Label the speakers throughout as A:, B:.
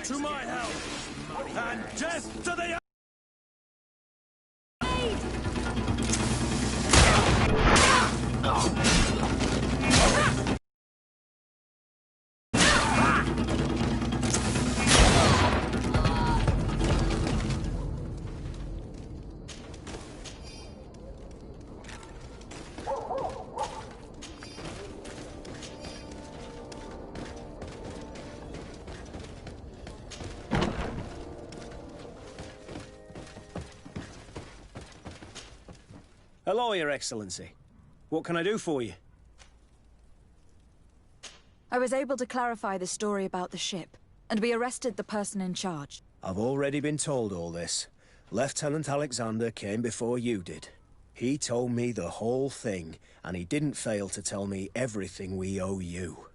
A: to my help! And death to the...
B: Hello, Your Excellency. What can I do for you?
C: I was able to clarify the story about the ship, and we arrested the person in charge.
B: I've already been told all this. Lieutenant Alexander came before you did. He told me the whole thing, and he didn't fail to tell me everything we owe you.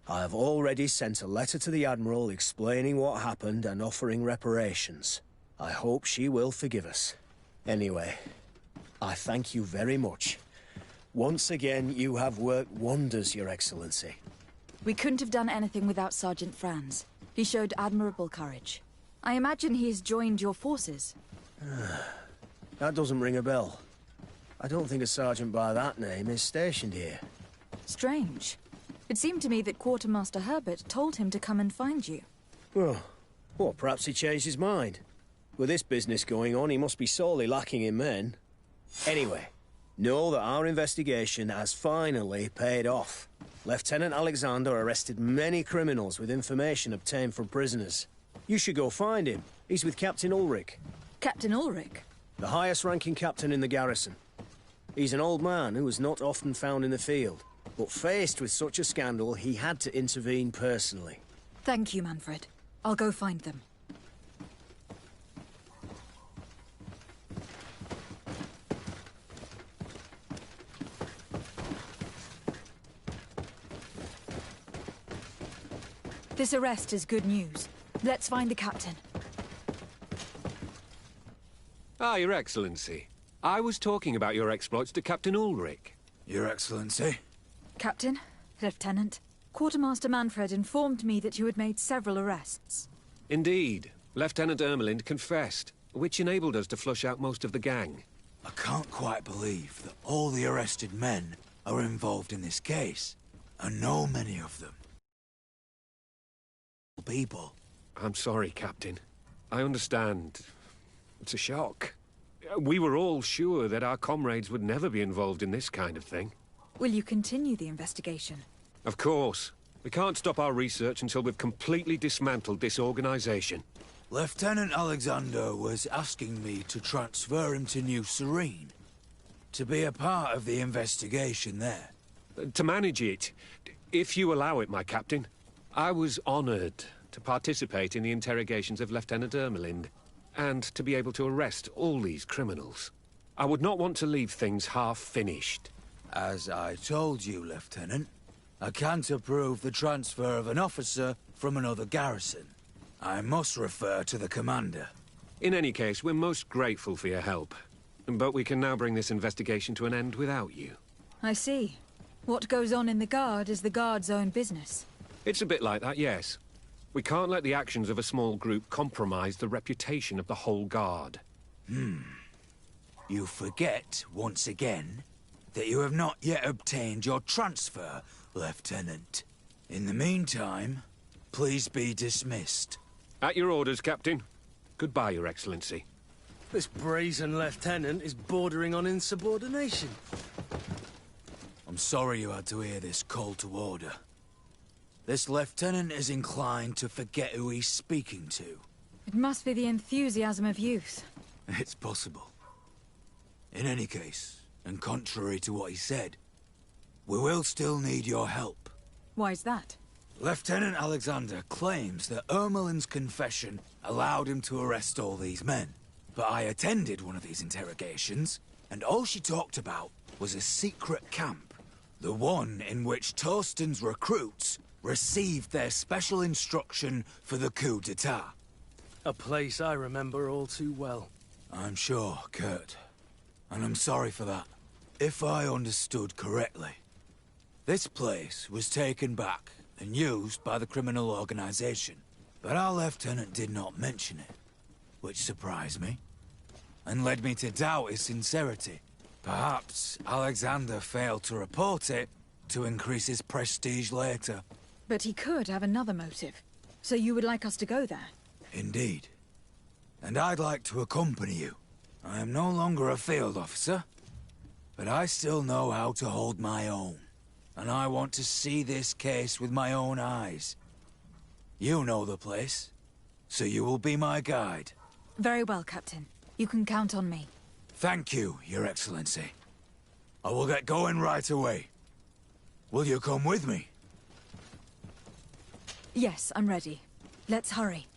B: I have already sent a letter to the Admiral explaining what happened and offering reparations. I hope she will forgive us. Anyway, I thank you very much. Once again, you have worked wonders, Your Excellency.
C: We couldn't have done anything without Sergeant Franz. He showed admirable courage. I imagine he has joined your forces.
B: That doesn't ring a bell. I don't think a sergeant by that name is stationed here.
C: Strange. It seemed to me that Quartermaster Herbert told him to come and find you.
B: Well, perhaps he changed his mind. With this business going on, he must be sorely lacking in men. Anyway, know that our investigation has finally paid off. Lieutenant Alexander arrested many criminals with information obtained from prisoners. You should go find him. He's with Captain Ulrich.
C: Captain Ulrich?
B: The highest-ranking captain in the garrison. He's an old man who is not often found in the field, but faced with such a scandal, he had to intervene personally.
C: Thank you, Manfred. I'll go find them. This arrest is good news. Let's find the captain.
D: Ah, Your Excellency. I was talking about your exploits to Captain Ulrich.
E: Your Excellency?
C: Captain, Lieutenant, Quartermaster Manfred informed me that you had made several arrests.
D: Indeed. Lieutenant Ermelind confessed, which enabled us to flush out most of the gang.
E: I can't quite believe that all the arrested men are involved in this case. I know many of them. People.
D: I'm sorry, Captain. I understand. It's a shock. We were all sure that our comrades would never be involved in this kind of thing.
C: Will you continue the investigation?
D: Of course. We can't stop our research until we've completely dismantled this organization.
E: Lieutenant Alexander was asking me to transfer him to New Serene, to be a part of the investigation there.
D: To manage it, if you allow it, my captain. I was honored to participate in the interrogations of Lieutenant Ermelind, and to be able to arrest all these criminals. I would not want to leave things half-finished.
E: As I told you, Lieutenant, I can't approve the transfer of an officer from another garrison. I must refer to the commander.
D: In any case, we're most grateful for your help. But we can now bring this investigation to an end without you.
C: I see. What goes on in the Guard is the Guard's own business.
D: It's a bit like that, yes. We can't let the actions of a small group compromise the reputation of the whole Guard.
E: You forget, once again, that you have not yet obtained your transfer, Lieutenant. In the meantime, please be dismissed.
D: At your orders, Captain. Goodbye, Your Excellency.
A: This brazen lieutenant is bordering on insubordination.
E: I'm sorry you had to hear this call to order. This lieutenant is inclined to forget who he's speaking to.
C: It must be the enthusiasm of youth.
E: It's possible. In any case, and contrary to what he said, we will still need your help.
C: Why's that?
E: Lieutenant Alexander claims that Ermelin's confession allowed him to arrest all these men. But I attended one of these interrogations, and all she talked about was a secret camp. The one in which Torsten's recruits received their special instruction for the coup d'etat.
A: A place I remember all too well.
E: I'm sure, Kurt. And I'm sorry for that. If I understood correctly, this place was taken back and used by the criminal organization. But our lieutenant did not mention it, which surprised me, and led me to doubt his sincerity. Perhaps Alexander failed to report it to increase his prestige later.
C: But he could have another motive. So you would like us to go there?
E: Indeed. And I'd like to accompany you. I am no longer a field officer, but I still know how to hold my own. And I want to see this case with my own eyes. You know the place, so you will be my guide.
C: Very well, Captain. You can count on me.
E: Thank you, Your Excellency. I will get going right away. Will you come with me?
C: Yes, I'm ready. Let's hurry.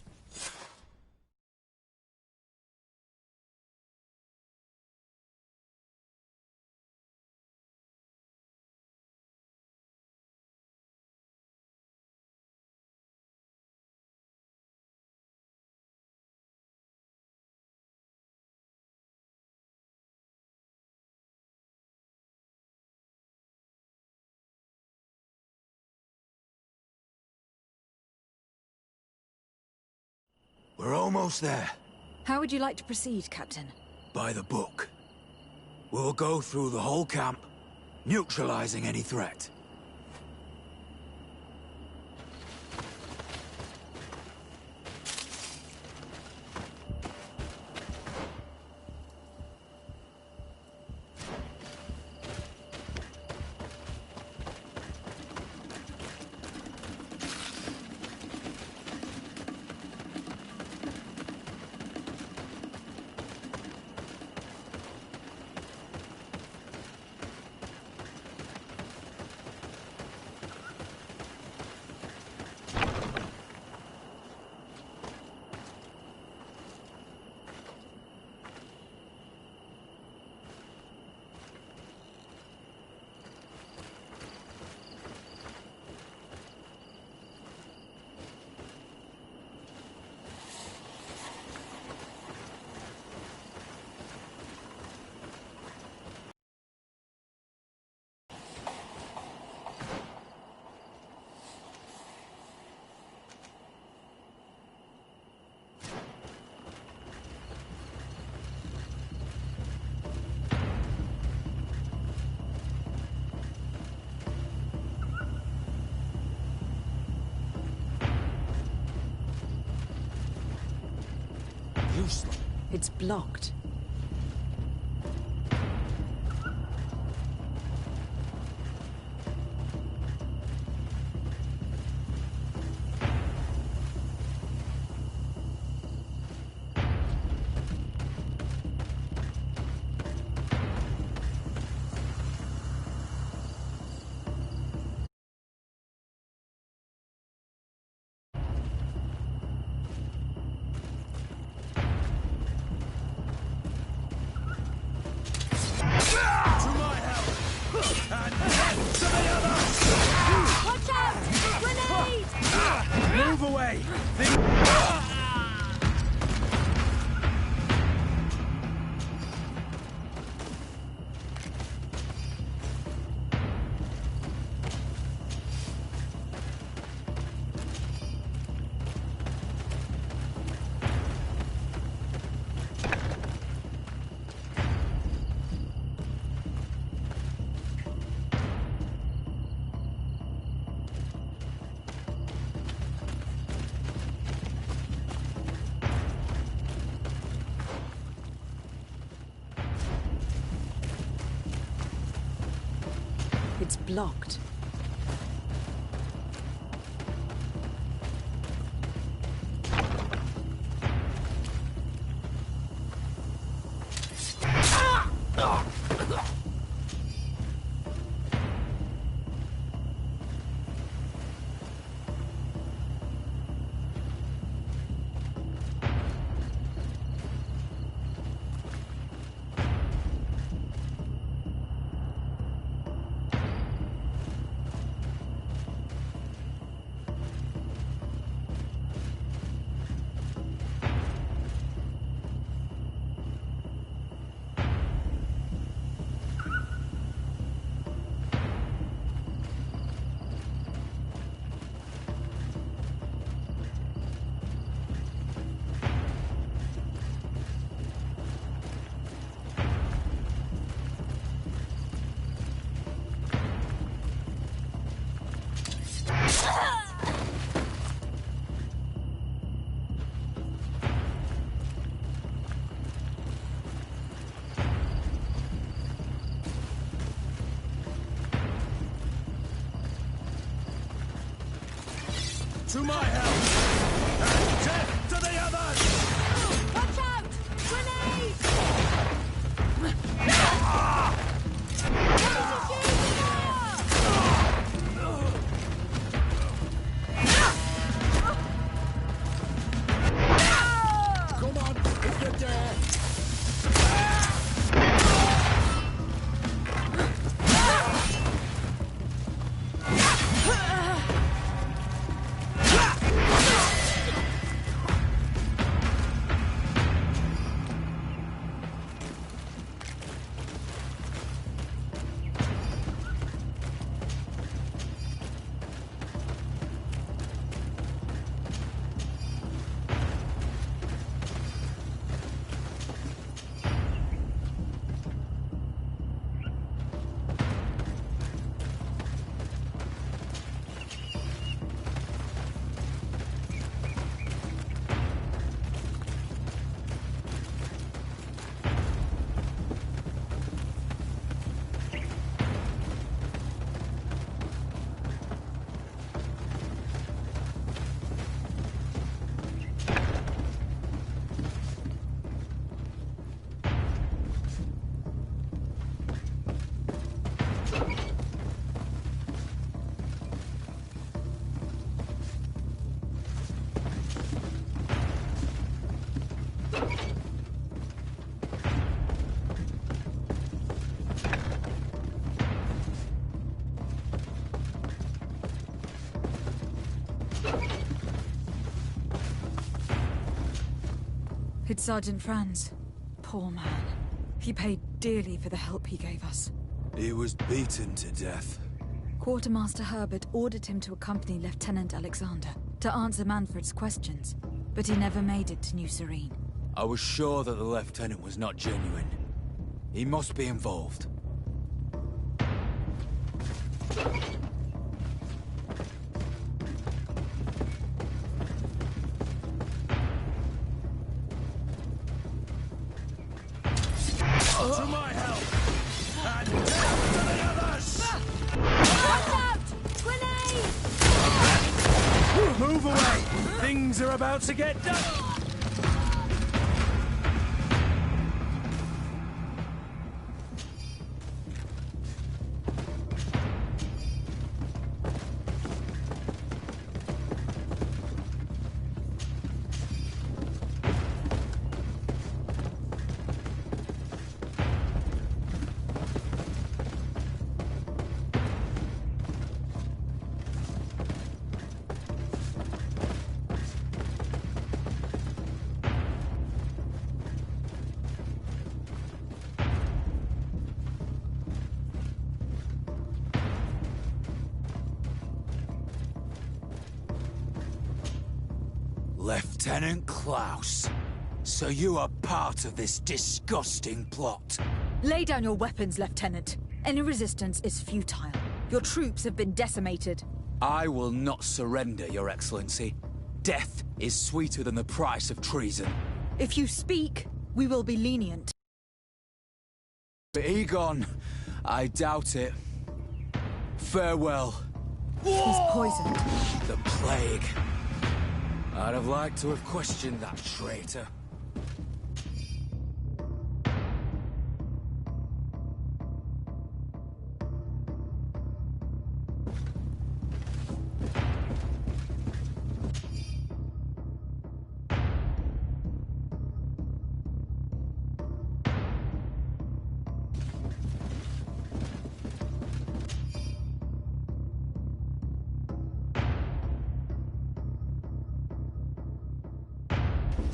E: We're almost there.
C: How would you like to proceed, Captain?
E: By the book. We'll go through the whole camp, neutralizing any threat.
C: It's blocked.
B: Move away!
C: It's blocked.
A: To my help! And death to the others!
C: Watch out! Grenade!
B: Come on, if you dare!
C: It's Sergeant Franz. Poor man. He paid dearly for the help he gave us.
E: He was beaten to death.
C: Quartermaster Herbert ordered him to accompany Lieutenant Alexander to answer Manfred's questions, but he never made it to New Serene.
E: I was sure that the lieutenant was not genuine. He must be involved.
A: To my help! And death to the others!
C: Watch out! Grenade!
A: Move away! Things are about to get done!
E: Lieutenant Klaus. So you are part of this disgusting plot.
C: Lay down your weapons, Lieutenant. Any resistance is futile. Your troops have been decimated.
E: I will not surrender, Your Excellency. Death is sweeter than the price of treason.
C: If you speak, we will be lenient.
E: But Egon, I doubt it. Farewell.
C: He's poisoned.
E: The plague. I'd have liked to have questioned that traitor.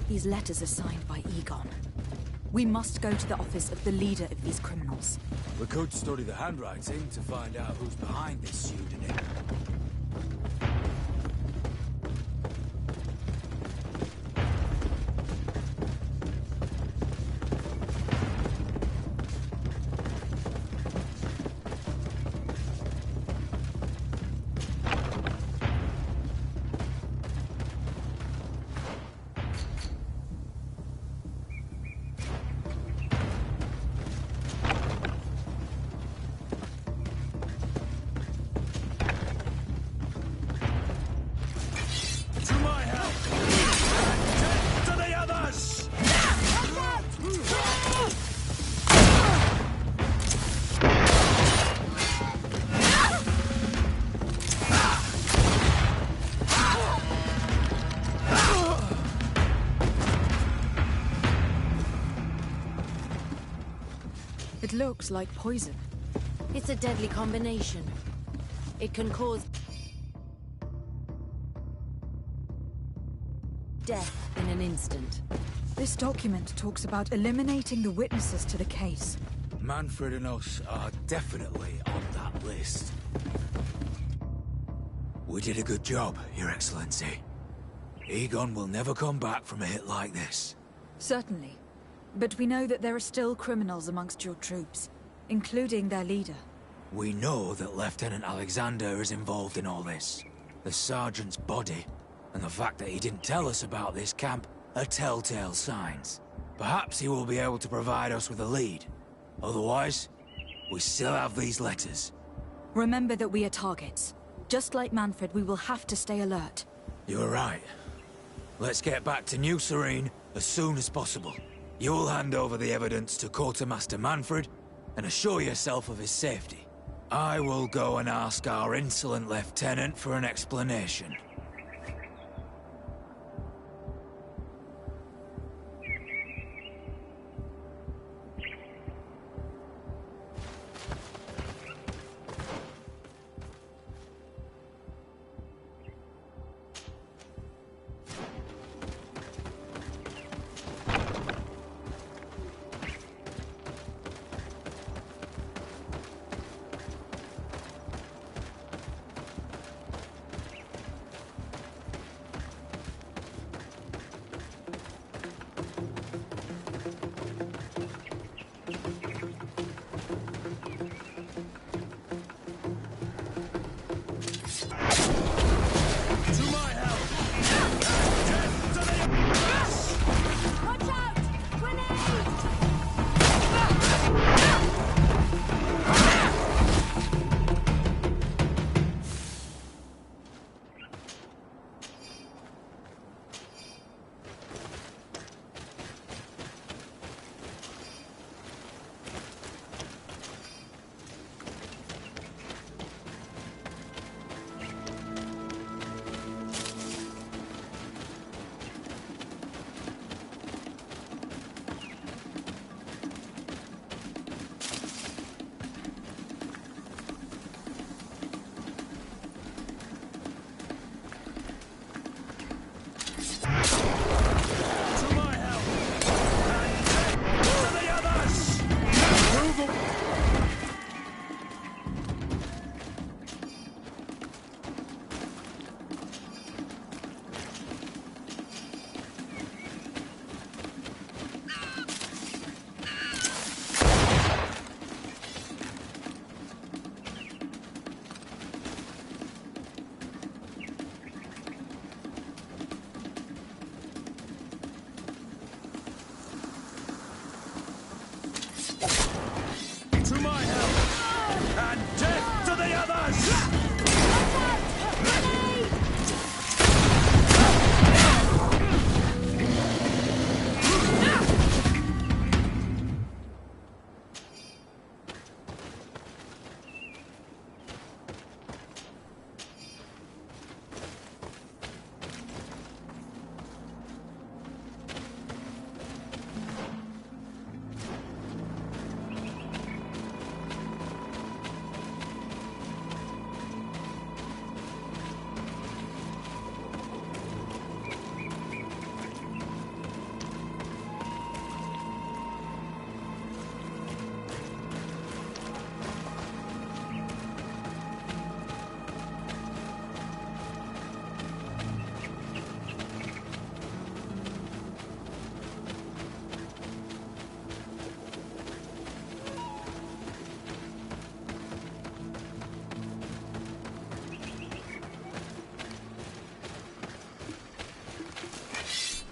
C: These letters are signed by Egon. We must go to the office of the leader of these criminals.
E: We could study the handwriting to find out who's behind this pseudonym.
C: It looks like poison.
F: It's a deadly combination. It can cause death in an instant.
C: This document talks about eliminating the witnesses to the case.
E: Manfred and us are definitely on that list. We did a good job, Your Excellency. Egon will never come back from a hit like this.
C: Certainly. But we know that there are still criminals amongst your troops, including their leader.
E: We know that Lieutenant Alexander is involved in all this. The sergeant's body, and the fact that he didn't tell us about this camp, are telltale signs. Perhaps he will be able to provide us with a lead. Otherwise, we still have these letters.
C: Remember that we are targets. Just like Manfred, we will have to stay alert.
E: You're right. Let's get back to New Serene as soon as possible. You'll hand over the evidence to Quartermaster Manfred and assure yourself of his safety. I will go and ask our insolent lieutenant for an explanation.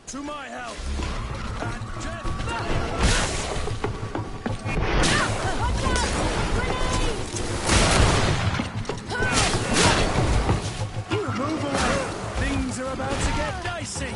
A: To my help! And death! Move away! Things are about to get dicey!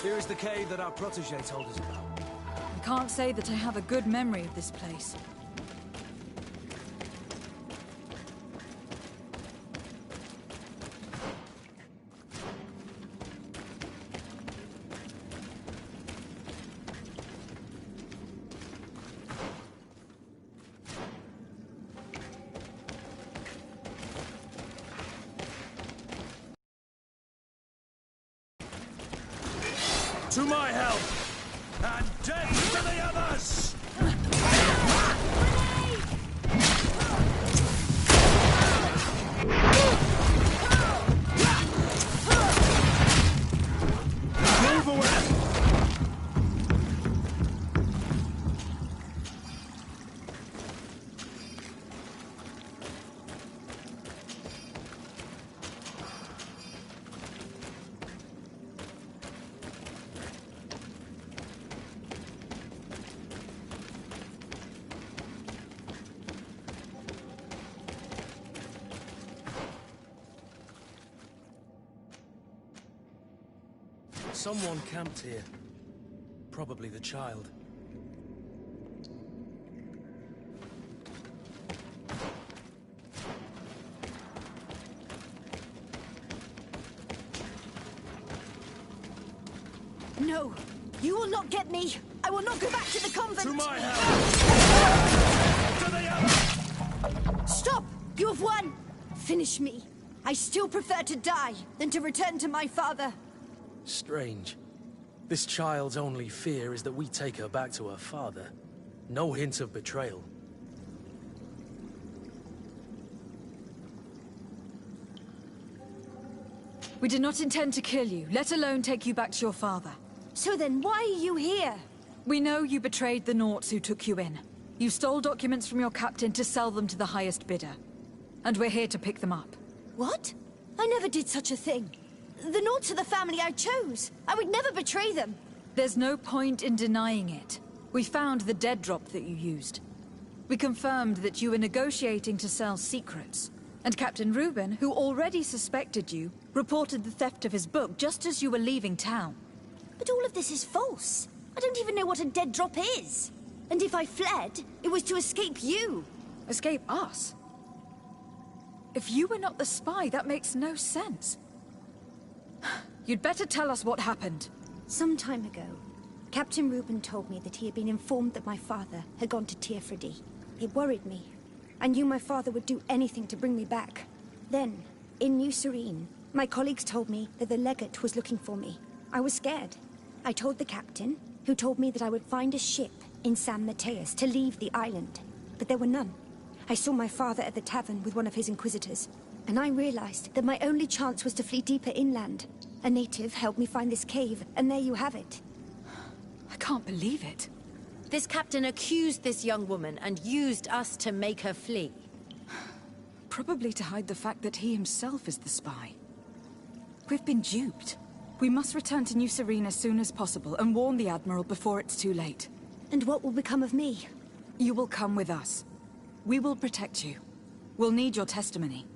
A: Here is the cave that our protege told us about.
C: I can't say that I have a good memory of this place.
A: To my help! And death to the others! Move away! Someone camped here. Probably the child.
G: No! You will not get me! I will not go back to the convent!
A: To my help! To the other!
G: Stop! You have won! Finish me. I still prefer to die than to return to my father.
A: Strange. This child's only fear is that we take her back to her father. No hint of betrayal.
C: We did not intend to kill you, let alone take you back to your father.
G: So then, why are you here?
C: We know you betrayed the Naughts who took you in. You stole documents from your captain to sell them to the highest bidder. And we're here to pick them up.
G: What? I never did such a thing. The Naughts are the family I chose. I would never betray them.
C: There's no point in denying it. We found the dead drop that you used. We confirmed that you were negotiating to sell secrets. And Captain Reuben, who already suspected you, reported the theft of his book just as you were leaving town.
G: But all of this is false. I don't even know what a dead drop is. And if I fled, it was to escape you.
C: Escape us? If you were not the spy, that makes no sense. You'd better tell us what happened.
G: Some time ago, Captain Reuben told me that he had been informed that my father had gone to Teerfredy. It worried me. I knew my father would do anything to bring me back. Then, in New Serene, my colleagues told me that the legate was looking for me. I was scared. I told the captain, who told me that I would find a ship in San Mateus to leave the island. But there were none. I saw my father at the tavern with one of his inquisitors, and I realized that my only chance was to flee deeper inland. A native helped me find this cave, and there you have it.
C: I can't believe it.
F: This captain accused this young woman and used us to make her flee.
C: Probably to hide the fact that he himself is the spy. We've been duped. We must return to New Serene as soon as possible and warn the Admiral before it's too late.
G: And what will become of me?
C: You will come with us. We will protect you. We'll need your testimony.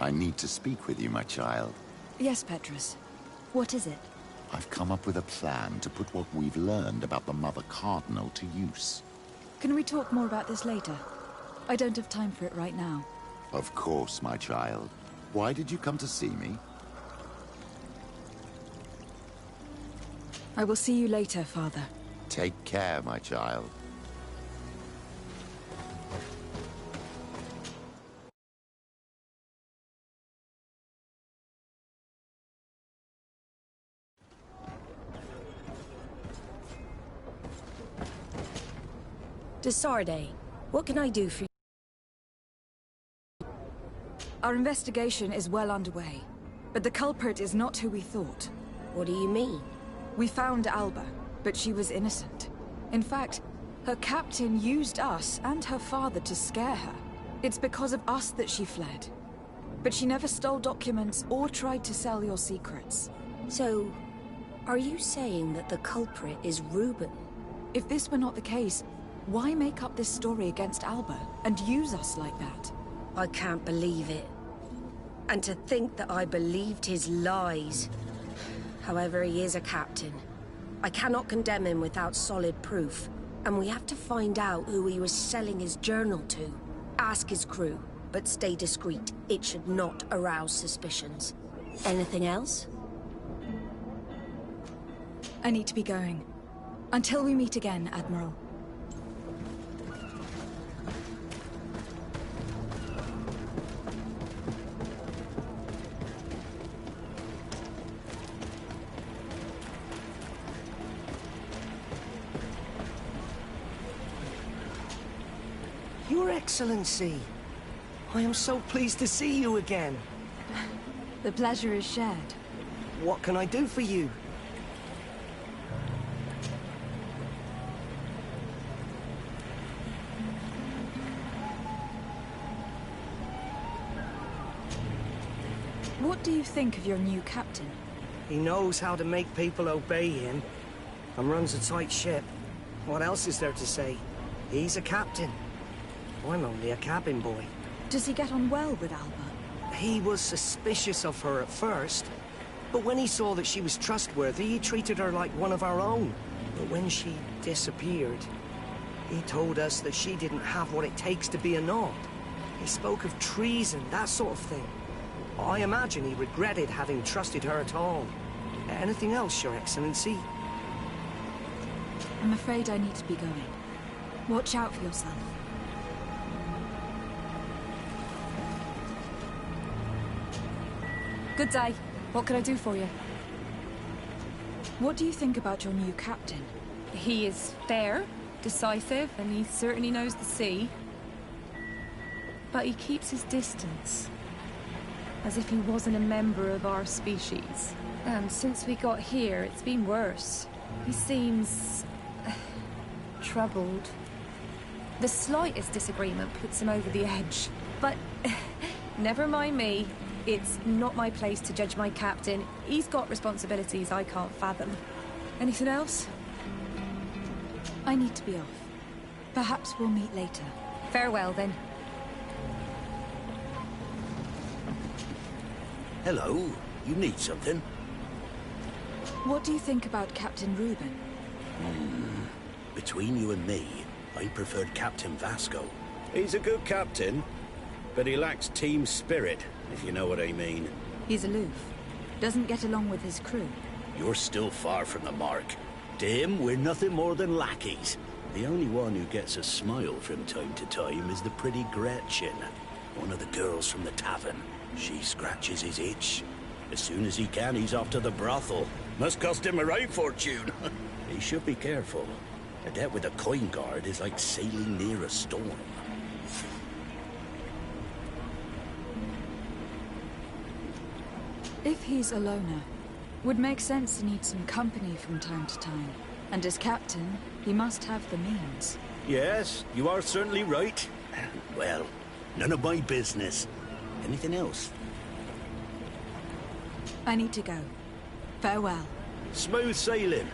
H: I need to speak with you, my child.
C: Yes, Petrus. What is it?
H: I've come up with a plan to put what we've learned about the Mother Cardinal to use.
C: Can we talk more about this later? I don't have time for it right now.
H: Of course, my child. Why did you come to see me?
C: I will see you later, Father.
H: Take care, my child.
F: Desarde, what can I do for you?
C: Our investigation is well underway, but the culprit is not who we thought.
F: What do you mean?
C: We found Alba, but she was innocent. In fact, her captain used us and her father to scare her. It's because of us that she fled. But she never stole documents or tried to sell your secrets.
F: So, are you saying that the culprit is Reuben?
C: If this were not the case, why make up this story against Alba and use us like that?
F: I can't believe it. And to think that I believed his lies. However, he is a captain. I cannot condemn him without solid proof. And we have to find out who he was selling his journal to. Ask his crew, but stay discreet. It should not arouse suspicions. Anything else?
C: I need to be going. Until we meet again, Admiral.
I: Your Excellency, I am so pleased to see you again.
C: The pleasure is shared.
I: What can I do for you?
C: What do you think of your new captain?
I: He knows how to make people obey him, and runs a tight ship. What else is there to say? He's a captain. I'm only a cabin boy.
C: Does he get on well with Alba?
I: He was suspicious of her at first, but when he saw that she was trustworthy, he treated her like one of our own. But when she disappeared, he told us that she didn't have what it takes to be a Nod. He spoke of treason, that sort of thing. I imagine he regretted having trusted her at all. Anything else, Your Excellency?
C: I'm afraid I need to be going. Watch out for yourself. Good day. What can I do for you? What do you think about your new captain?
J: He is fair, decisive, and he certainly knows the sea. But he keeps his distance. As if he wasn't a member of our species. And since we got here, it's been worse. He seems... troubled. The slightest disagreement puts him over the edge. But... never mind me. It's not my place to judge my captain. He's got responsibilities I can't fathom. Anything else?
C: I need to be off. Perhaps we'll meet later.
J: Farewell, then.
B: Hello. You need something?
C: What do you think about Captain Reuben?
B: Between you and me, I preferred Captain Vasco. He's a good captain, but he lacks team spirit, if you know what I mean.
C: He's aloof. Doesn't get along with his crew.
B: You're still far from the mark. To him, we're nothing more than lackeys. The only one who gets a smile from time to time is the pretty Gretchen, one of the girls from the tavern. She scratches his itch. As soon as he can, he's off to the brothel. Must cost him a right fortune. He should be careful. A debt with a coin guard is like sailing near a storm.
C: If he's a loner, would make sense to need some company from time to time. And as captain, he must have the means.
B: Yes, you are certainly right. Well, none of my business. Anything else?
C: I need to go. Farewell.
B: Smooth sailing.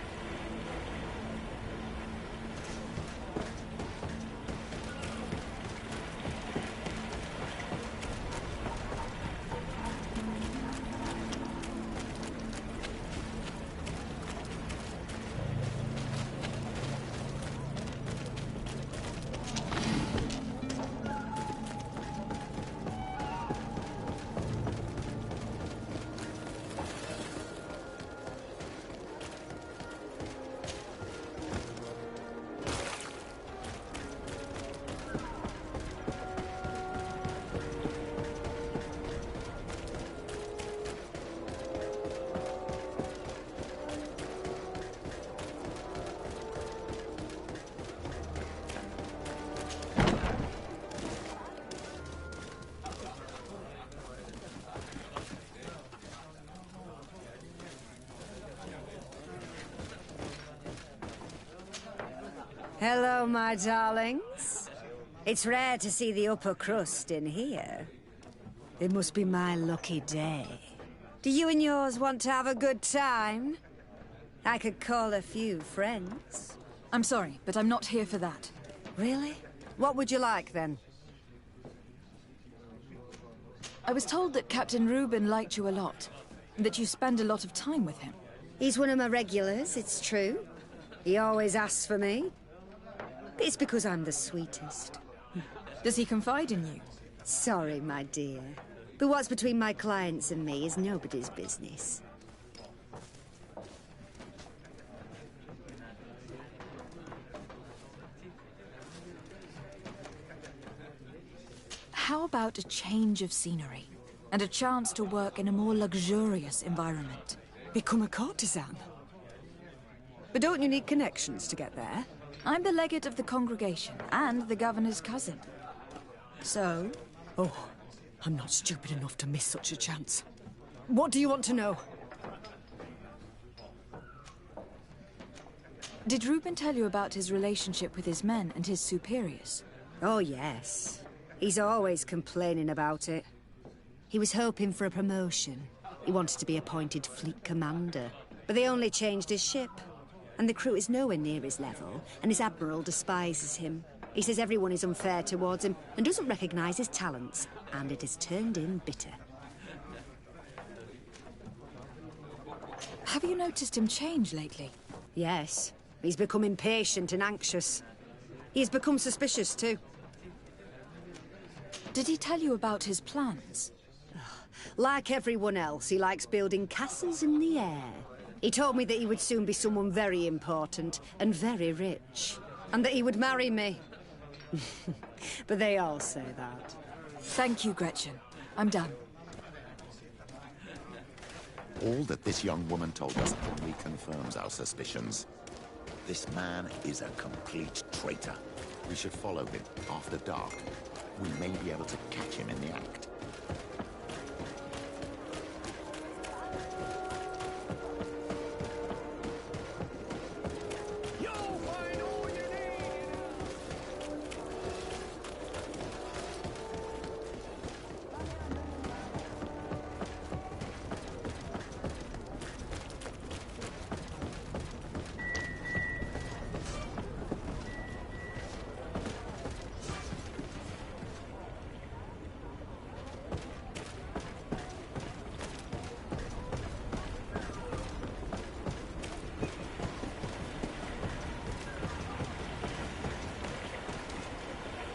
K: Hello, my darlings. It's rare to see the upper crust in here. It must be my lucky day. Do you and yours want to have a good time? I could call a few friends.
C: I'm sorry, but I'm not here for that.
K: Really? What would you like, then?
C: I was told that Captain Reuben liked you a lot, and that you spend a lot of time with him.
K: He's one of my regulars, it's true. He always asks for me. It's because I'm the sweetest.
C: Does he confide in you?
K: Sorry, my dear. But what's between my clients and me is nobody's business.
C: How about a change of scenery? And a chance to work in a more luxurious environment?
K: Become a courtesan? But don't you need connections to get there?
C: I'm the legate of the congregation, and the governor's cousin. So?
K: Oh, I'm not stupid enough to miss such a chance. What do you want to know?
C: Did Reuben tell you about his relationship with his men and his superiors?
K: Oh, yes. He's always complaining about it. He was hoping for a promotion. He wanted to be appointed fleet commander. But they only changed his ship. And the crew is nowhere near his level, and his admiral despises him. He says everyone is unfair towards him and doesn't recognize his talents, and it has turned him bitter.
C: Have you noticed him change lately?
K: Yes. He's become impatient and anxious. He's become suspicious, too.
C: Did he tell you about his plans?
K: Like everyone else, he likes building castles in the air. He told me that he would soon be someone very important and very rich. And that he would marry me. But they all say that.
C: Thank you, Gretchen. I'm done.
H: All that this young woman told us only confirms our suspicions. This man is a complete traitor. We should follow him after dark. We may be able to catch him in the act.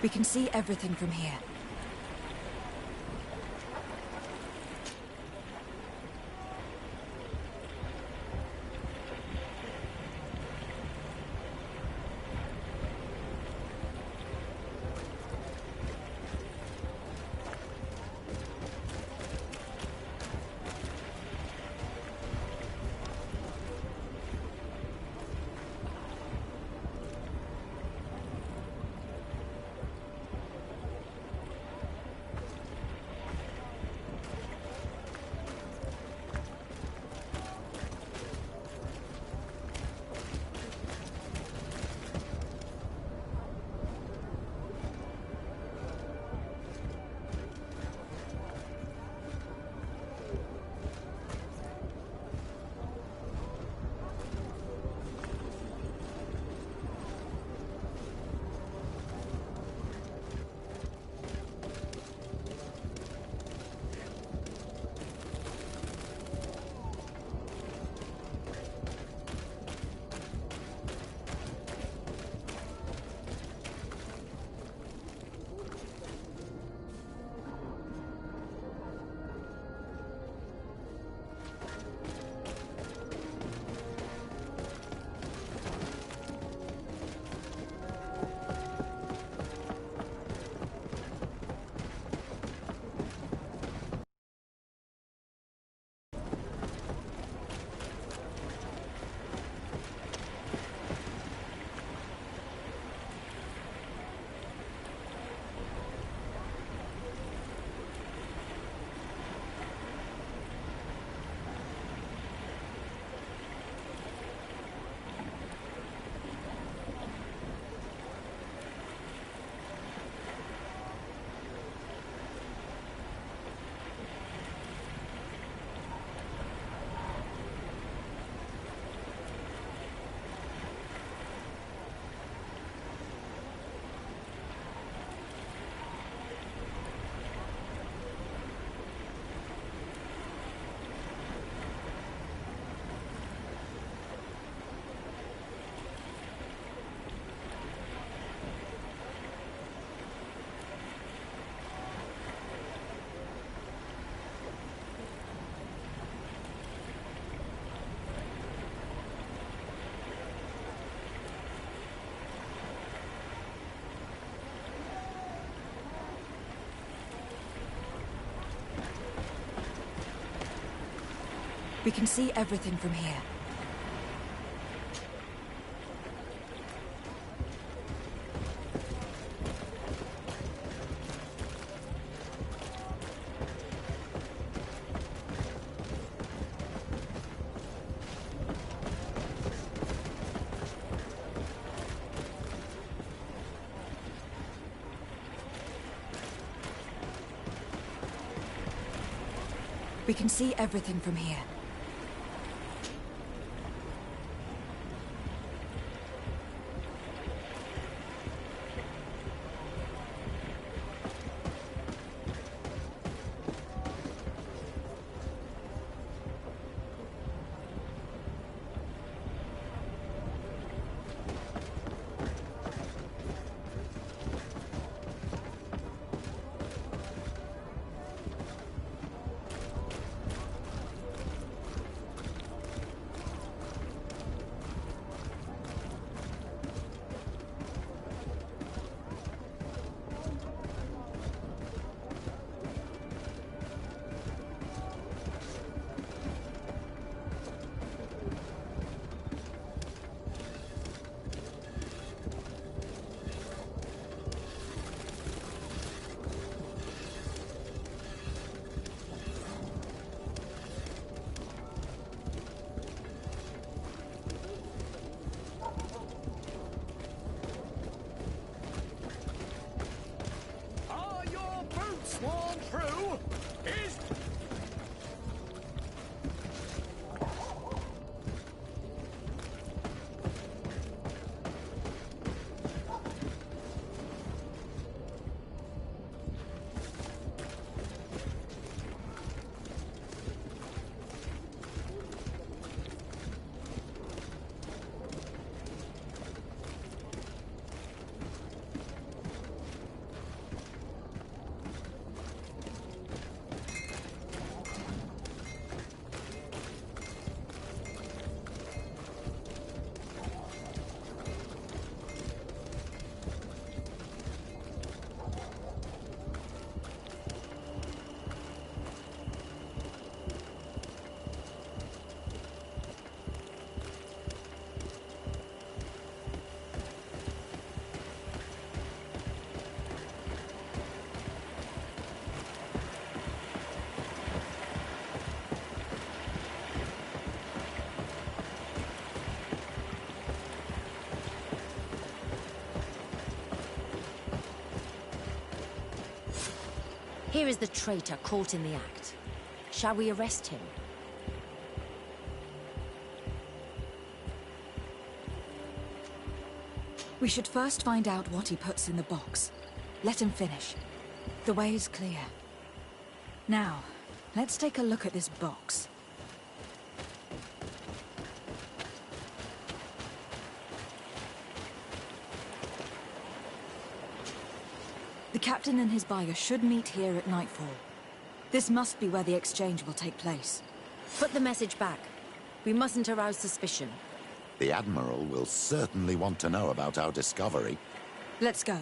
C: We can see everything from here. We can see everything from here. We can see everything from here.
L: Here is the traitor caught in the act. Shall we arrest him?
C: We should first find out what he puts in the box. Let him finish. The way is clear. Now, let's take a look at this box. The captain and his buyer should meet here at nightfall. This must be where the exchange will take place.
L: Put the message back. We mustn't arouse suspicion.
H: The Admiral will certainly want to know about our discovery.
C: Let's go.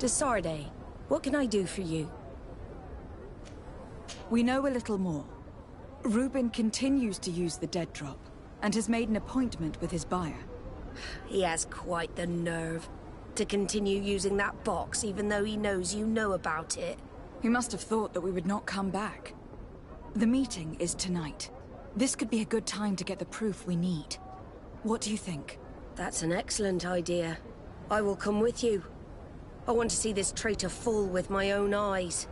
F: Desarde, what can I do for you?
C: We know a little more. Reuben continues to use the dead drop, and has made an appointment with his buyer.
F: He has quite the nerve to continue using that box even though he knows you know about it.
C: He must have thought that we would not come back. The meeting is tonight. This could be a good time to get the proof we need. What do you think?
F: That's an excellent idea. I will come with you. I want to see this traitor fall with my own eyes.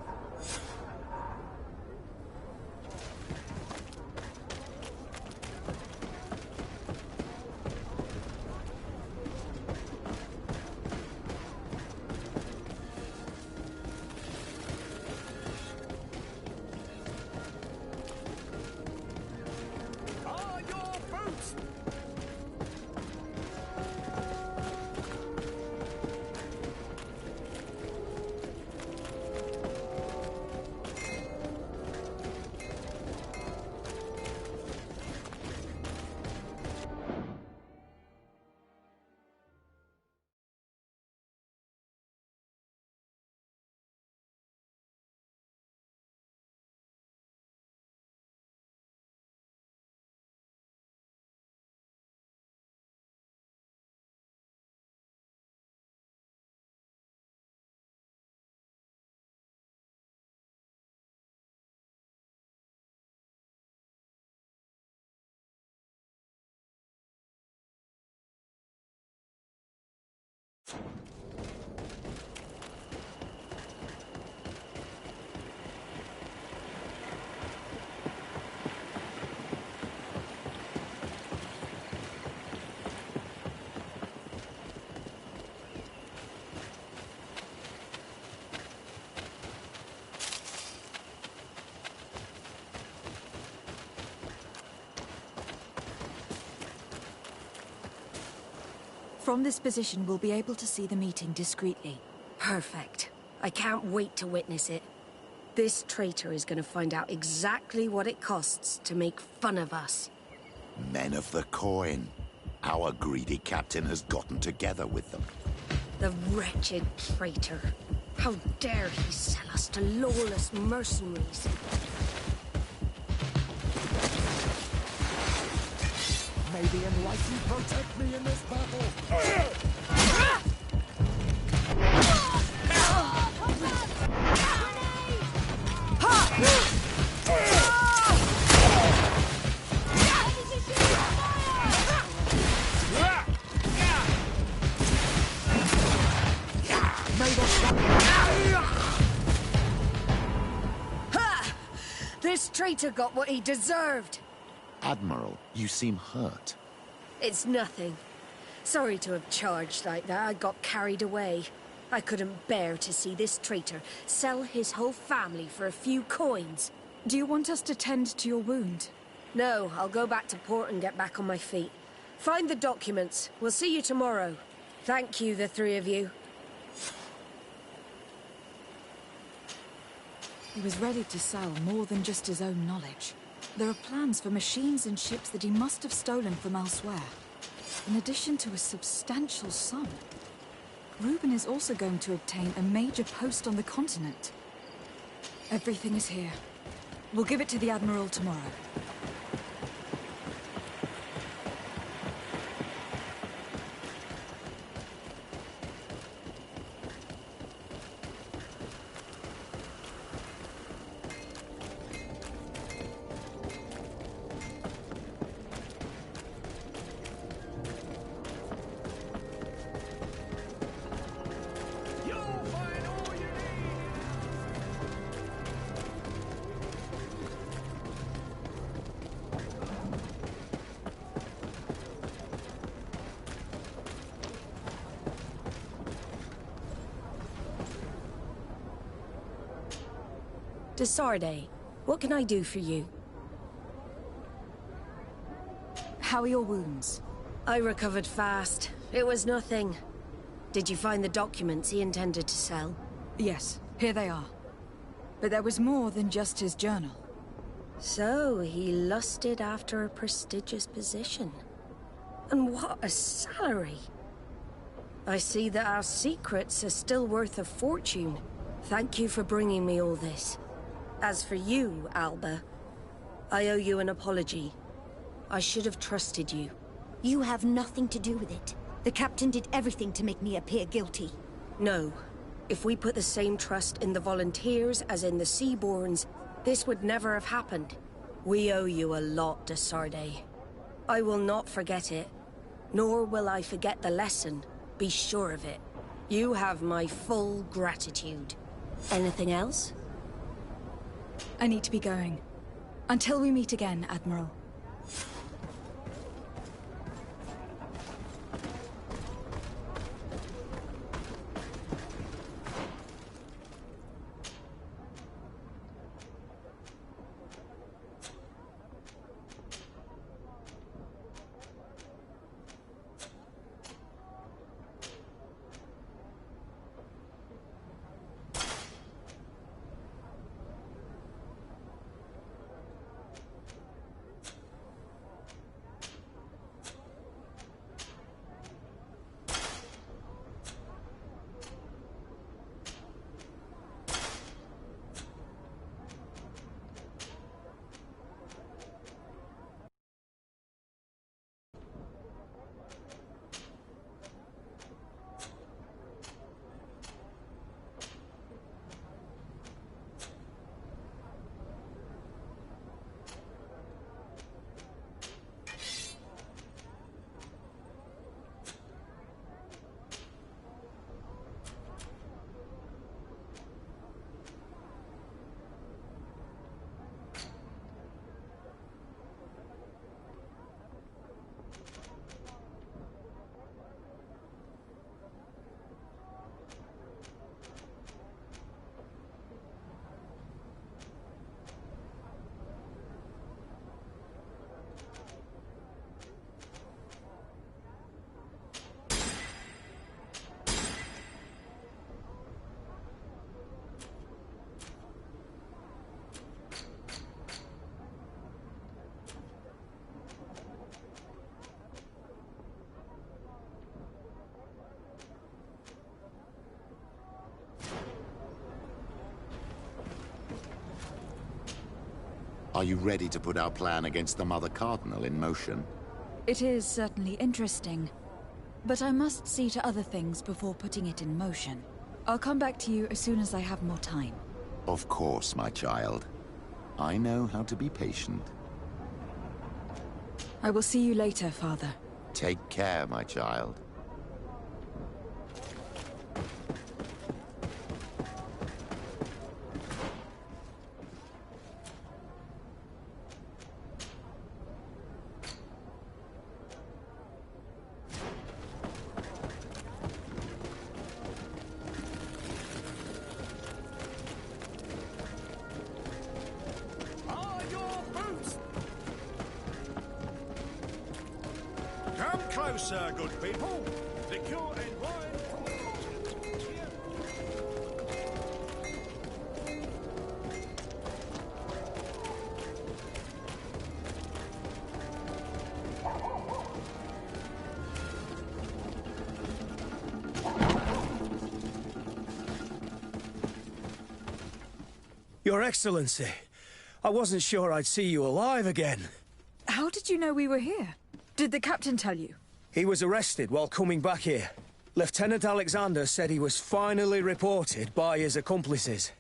C: From this position, we'll be able to see the meeting discreetly.
F: Perfect. I can't wait to witness it. This traitor is going to find out exactly what it costs to make fun of us.
H: Men of the coin. Our greedy captain has gotten together with them.
F: The wretched traitor. How dare he sell us to lawless mercenaries?
M: May the enlightened protect me in this battle!
F: This traitor got what he deserved.
H: Admiral, you seem hurt.
F: It's nothing. Sorry to have charged like that. I got carried away. I couldn't bear to see this traitor sell his whole family for a few coins.
C: Do you want us to tend to your wound?
F: No, I'll go back to port and get back on my feet. Find the documents. We'll see you tomorrow. Thank you, the three of you.
C: He was ready to sell more than just his own knowledge. There are plans for machines and ships that he must have stolen from elsewhere, in addition to a substantial sum. Reuben is also going to obtain a major post on the continent. Everything is here. We'll give it to the Admiral tomorrow.
F: Desarde, what can I do for you?
C: How are your wounds?
F: I recovered fast. It was nothing. Did you find the documents he intended to sell?
C: Yes, here they are. But there was more than just his journal.
F: So, he lusted after a prestigious position. And what a salary! I see that our secrets are still worth a fortune. Thank you for bringing me all this. As for you, Alba, I owe you an apology. I should have trusted you.
G: You have nothing to do with it. The captain did everything to make me appear guilty.
F: No. If we put the same trust in the volunteers as in the Seaborns, this would never have happened. We owe you a lot, Desarde. I will not forget it. Nor will I forget the lesson. Be sure of it. You have my full gratitude. Anything else?
C: I need to be going. Until we meet again, Admiral.
H: Are you ready to put our plan against the Mother Cardinal in motion?
C: It is certainly interesting, but I must see to other things before putting it in motion. I'll come back to you as soon as I have more time.
H: Of course, my child. I know how to be patient.
C: I will see you later, Father.
H: Take care, my child.
N: Come closer, good people. Liquor and wine from
B: Your Excellency, I wasn't sure I'd see you alive again.
C: How did you know we were here? Did the captain tell you?
B: He was arrested while coming back here. Lieutenant Alexander said he was finally reported by his accomplices.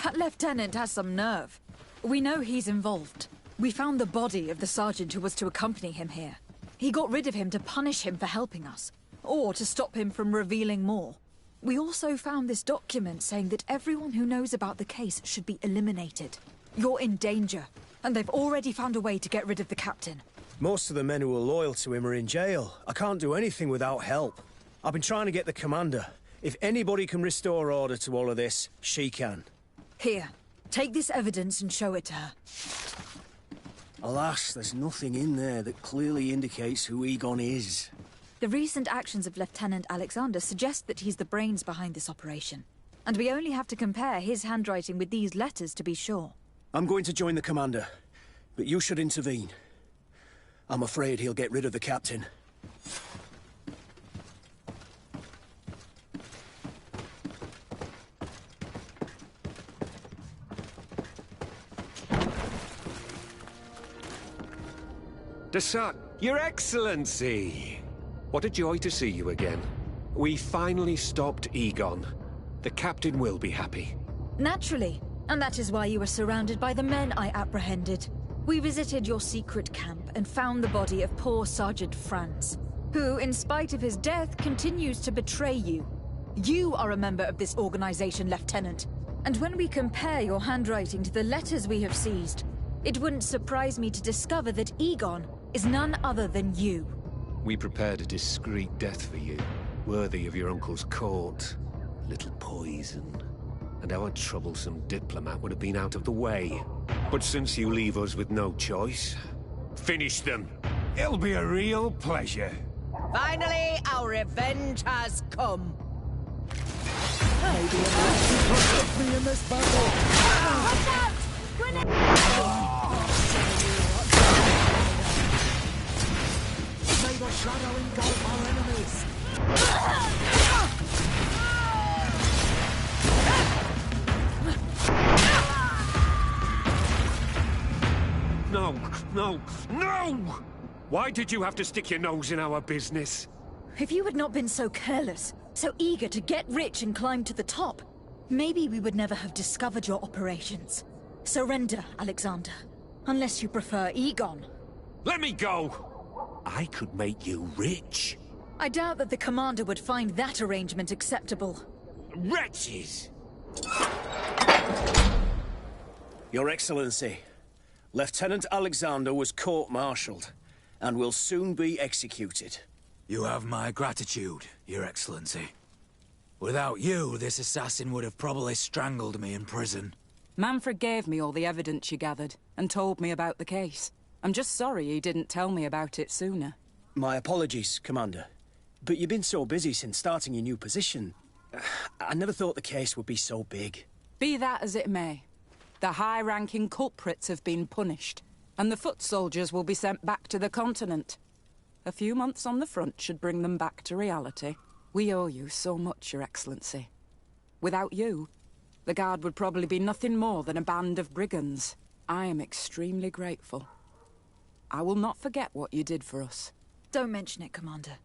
C: That lieutenant has some nerve. We know he's involved. We found the body of the sergeant who was to accompany him here. He got rid of him to punish him for helping us, or to stop him from revealing more. We also found this document saying that everyone who knows about the case should be eliminated. You're in danger, and they've already found a way to get rid of the captain.
B: Most of the men who are loyal to him are in jail. I can't do anything without help. I've been trying to get the commander. If anybody can restore order to all of this, she can.
C: Here, take this evidence and show it to her.
B: Alas, there's nothing in there that clearly indicates who Egon is.
C: The recent actions of Lieutenant Alexander suggest that he's the brains behind this operation. And we only have to compare his handwriting with these letters to be sure.
B: I'm going to join the commander, but you should intervene. I'm afraid he'll get rid of the captain.
D: Desart, Your Excellency! What a joy to see you again. We finally stopped Egon. The captain will be happy.
C: Naturally. And that is why you were surrounded by the men I apprehended. We visited your secret camp and found the body of poor Sergeant Franz, who, in spite of his death, continues to betray you. You are a member of this organization, Lieutenant, and when we compare your handwriting to the letters we have seized, it wouldn't surprise me to discover that Egon is none other than you.
D: We prepared a discreet death for you, worthy of your uncle's court. Little poison, and our troublesome diplomat would have been out of the way. But since you leave us with no choice, finish them.
E: It'll be a real pleasure.
O: Finally, our revenge has come.
M: Maybe you protect me in this battle.
O: Watch out! Grenade!
M: May the shadow engulf our enemies.
D: No, no, no! Why did you have to stick your nose in our business?
C: If you had not been so careless, so eager to get rich and climb to the top, maybe we would never have discovered your operations. Surrender, Alexander. Unless you prefer Egon.
D: Let me go! I could make you rich.
C: I doubt that the commander would find that arrangement acceptable.
D: Wretches!
B: Your Excellency, Lieutenant Alexander was court-martialed and will soon be executed.
E: You have my gratitude, Your Excellency. Without you, this assassin would have probably strangled me in prison.
P: Manfred gave me all the evidence you gathered, and told me about the case. I'm just sorry he didn't tell me about it sooner.
B: My apologies, Commander. But you've been so busy since starting your new position. I never thought the case would be so big.
P: Be that as it may, the high-ranking culprits have been punished, and the foot soldiers will be sent back to the continent. A few months on the front should bring them back to reality. We owe you so much, Your Excellency. Without you, the Guard would probably be nothing more than a band of brigands. I am extremely grateful. I will not forget what you did for us.
C: Don't mention it, Commander.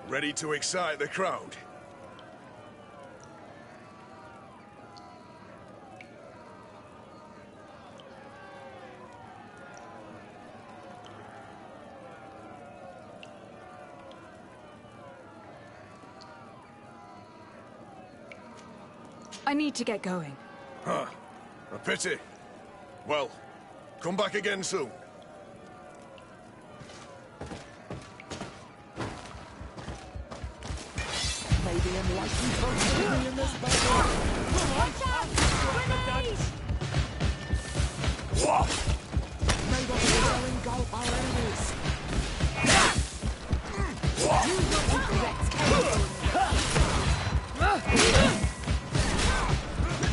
N: Ready to excite the crowd?
C: I need to get going.
N: Huh. A pity. Well, come back again soon.
M: Maybe enlightened protect me in this battle.
O: Watch out! Grenade!
M: May the fire engulf our enemies.
O: You will regret careful.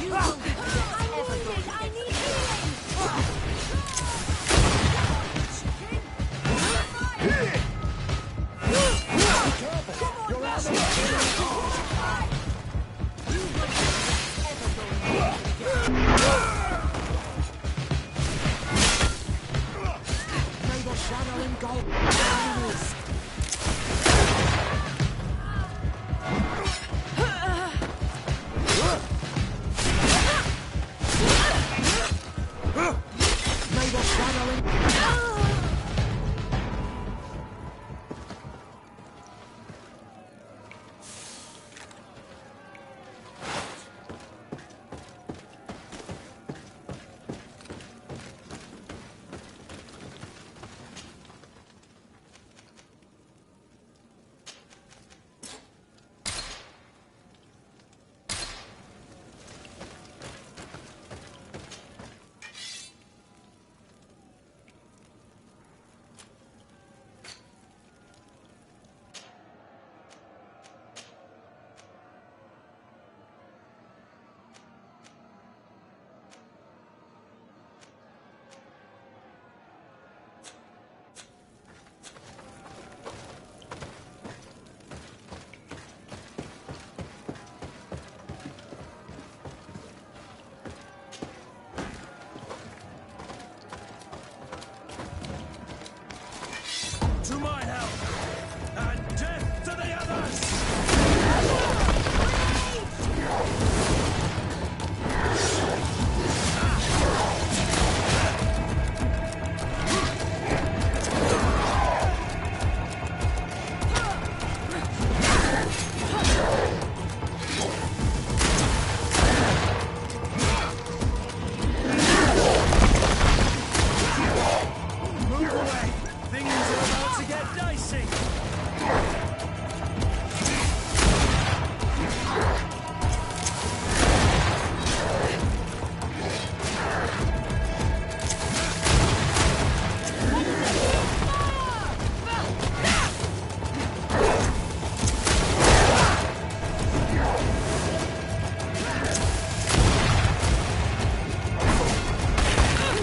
O: You will regret ever going. I need healing!
M: You're out of May the shadow engulf our enemies. May the shadow
N: To my help! And death to the others! Move away! Things are about to get dicey!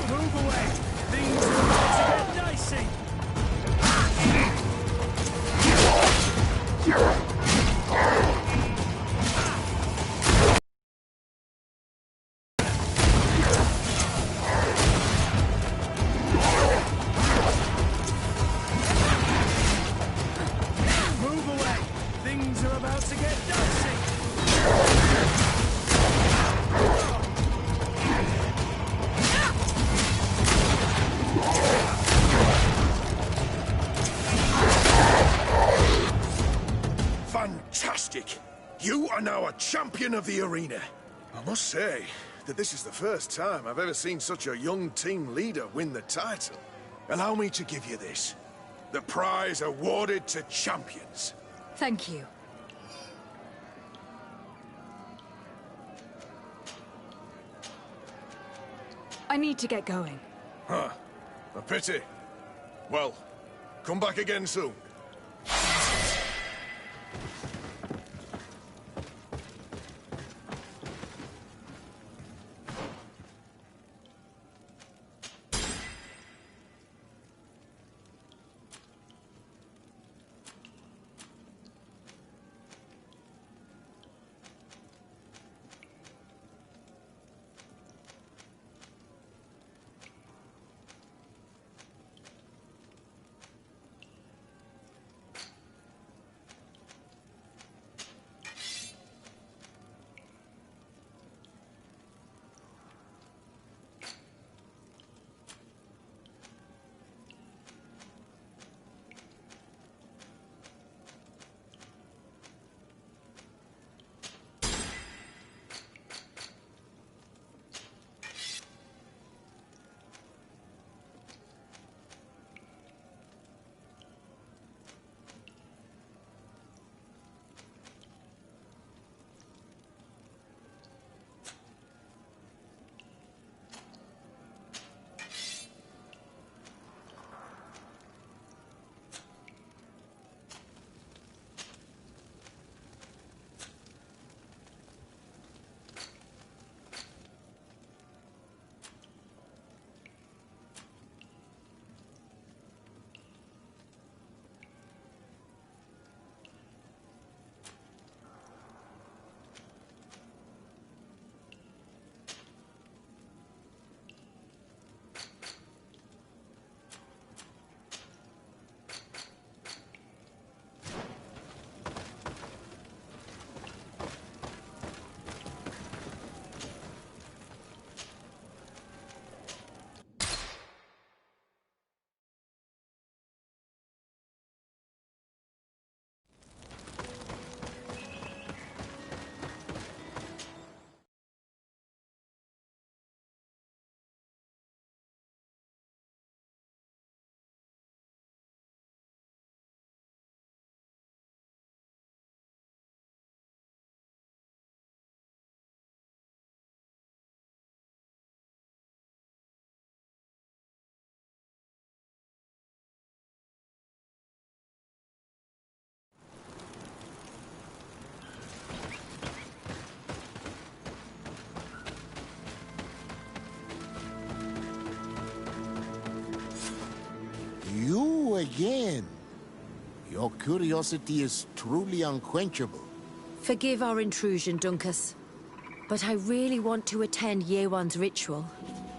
N: Move away! Things are about to get dicey! Move away! Things are about to get dicey! Fantastic! You are now a champion of the arena. I must say that this is the first time I've ever seen such a young team leader win the title. Allow me to give you this. The prize awarded to champions.
C: Thank you. I need to get going.
N: Huh. A pity. Well, come back again soon.
H: again. Your curiosity is truly unquenchable.
L: Forgive our intrusion, Dunkus. But I really want to attend Yewan's ritual.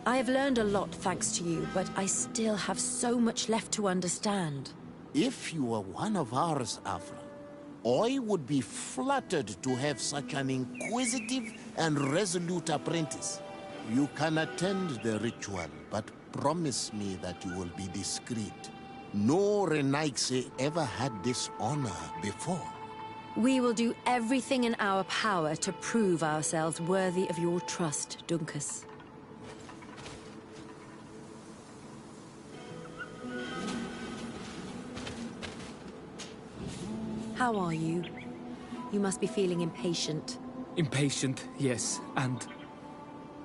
L: I have learned a lot thanks to you, but I still have so much left to understand.
H: If you were one of ours, Afra, I would be flattered to have such an inquisitive and resolute apprentice. You can attend the ritual, but promise me that you will be discreet. No Renaigse ever had this honor before.
L: We will do everything in our power to prove ourselves worthy of your trust, Dunkus. How are you? You must be feeling impatient.
Q: Impatient, yes, and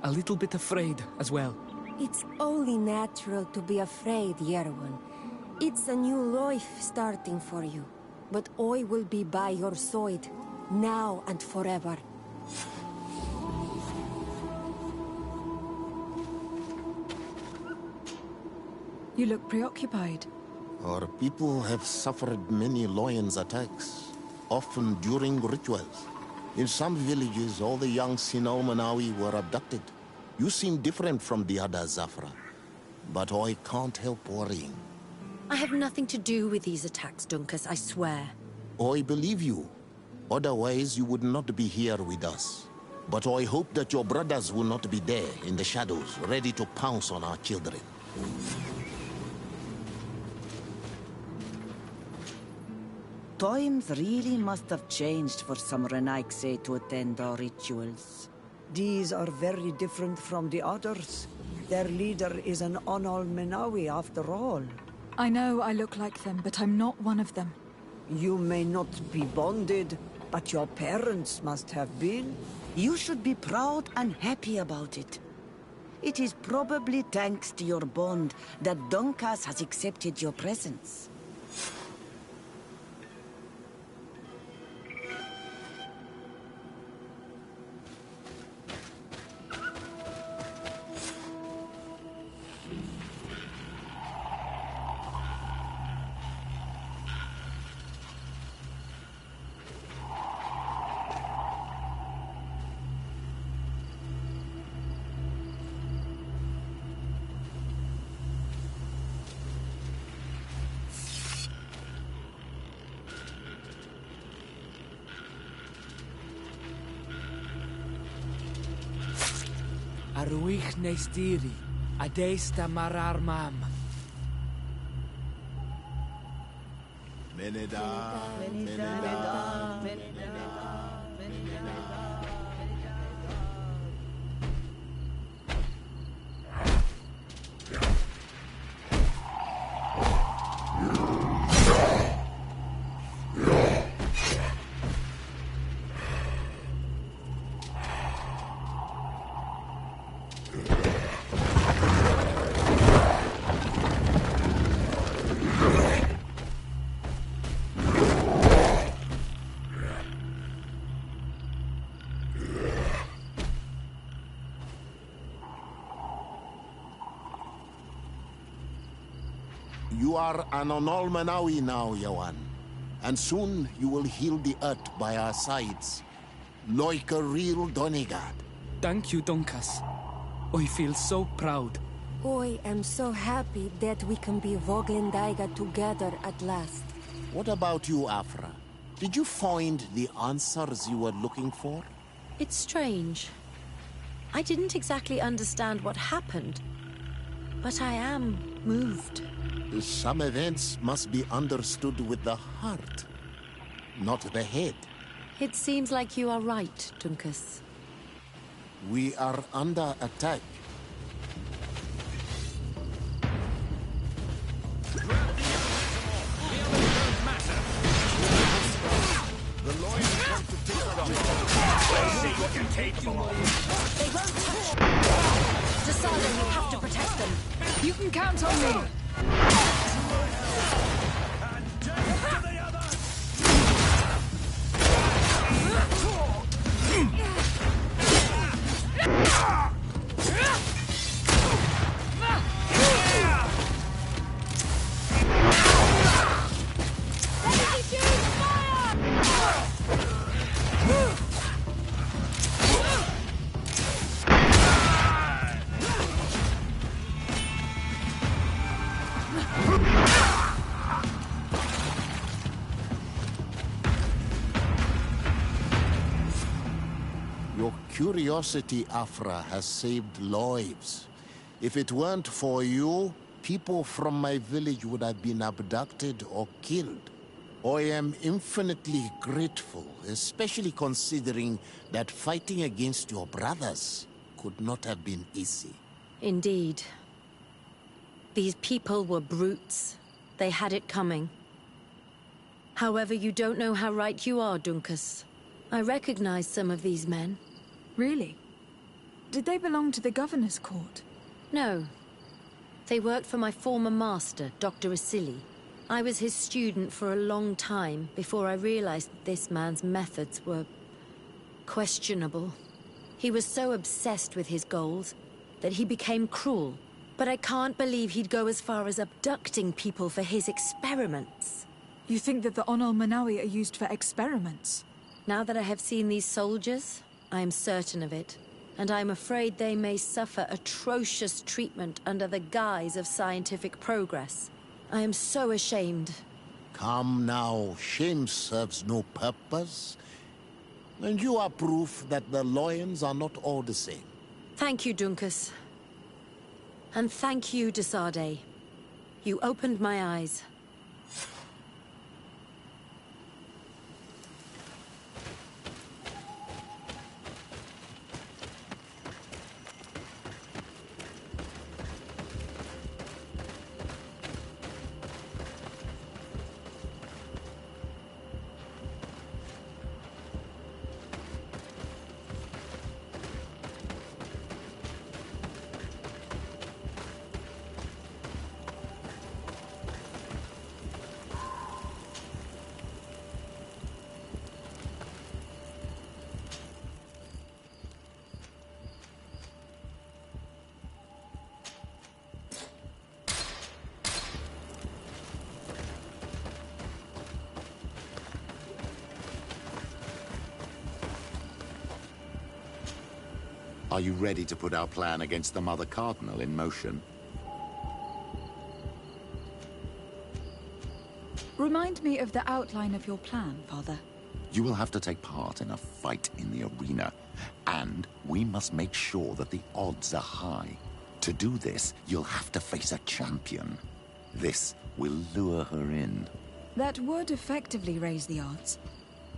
Q: a little bit afraid as well.
R: It's only natural to be afraid, Yerwan. It's a new life starting for you. But I will be by your side, now and forever.
C: You look preoccupied.
H: Our people have suffered many lions attacks, often during rituals. In some villages, all the young Sinalmanawi were abducted. You seem different from the other Zafra, but I can't help worrying.
L: I have nothing to do with these attacks, Dunkus, I swear.
H: I believe you. Otherwise, you would not be here with us. But I hope that your brothers will not be there in the shadows, ready to pounce on our children.
S: Times really must have changed for some Renaigse to attend our rituals.
T: These are very different from the others. Their leader is an Onal Menawi after all.
C: I know I look like them, but I'm not one of them.
T: You may not be bonded, but your parents must have been.
S: You should be proud and happy about it. It is probably thanks to your bond that Dunkus has accepted your presence.
Q: Aruich neistiri, adesta marar mam.
H: Meneda, You are an Onal Menawi now, Yawan. And soon you will heal the earth by our sides. Like a real Donegad.
Q: Thank you, Dunkus. I feel so proud.
R: I am so happy that we can be Voglendaiga together at last.
H: What about you, Afra? Did you find the answers you were looking for?
L: It's strange. I didn't exactly understand what happened, but I am moved.
H: Some events must be understood with the heart, not the head.
L: It seems like you are right, Dunkus.
H: We are under attack.
N: The lawyers want to take it off.
E: Let's see what you take for.
L: They won't touch. Desado, you have to protect them.
C: You can count on me.
H: Your curiosity, Afra, has saved lives. If it weren't for you, people from my village would have been abducted or killed. I am infinitely grateful, especially considering that fighting against your brothers could not have been easy.
L: Indeed. These people were brutes. They had it coming. However, you don't know how right you are, Dunkus. I recognize some of these men.
C: Really? Did they belong to the Governor's Court?
L: No. They worked for my former master, Dr. Asili. I was his student for a long time before I realized that this man's methods were questionable. He was so obsessed with his goals that he became cruel. But I can't believe he'd go as far as abducting people for his experiments.
C: You think that the Onol Manawi are used for experiments?
L: Now that I have seen these soldiers, I am certain of it. And I'm afraid they may suffer atrocious treatment under the guise of scientific progress. I am so ashamed.
H: Come now, shame serves no purpose. And you are proof that the lions are not all the same.
L: Thank you, Dunkus. And thank you, Desade. You opened my eyes.
H: Are you ready to put our plan against the Mother Cardinal in motion?
C: Remind me of the outline of your plan, Father.
H: You will have to take part in a fight in the arena, and we must make sure that the odds are high. To do this, you'll have to face a champion. This will lure her in.
C: That would effectively raise the odds.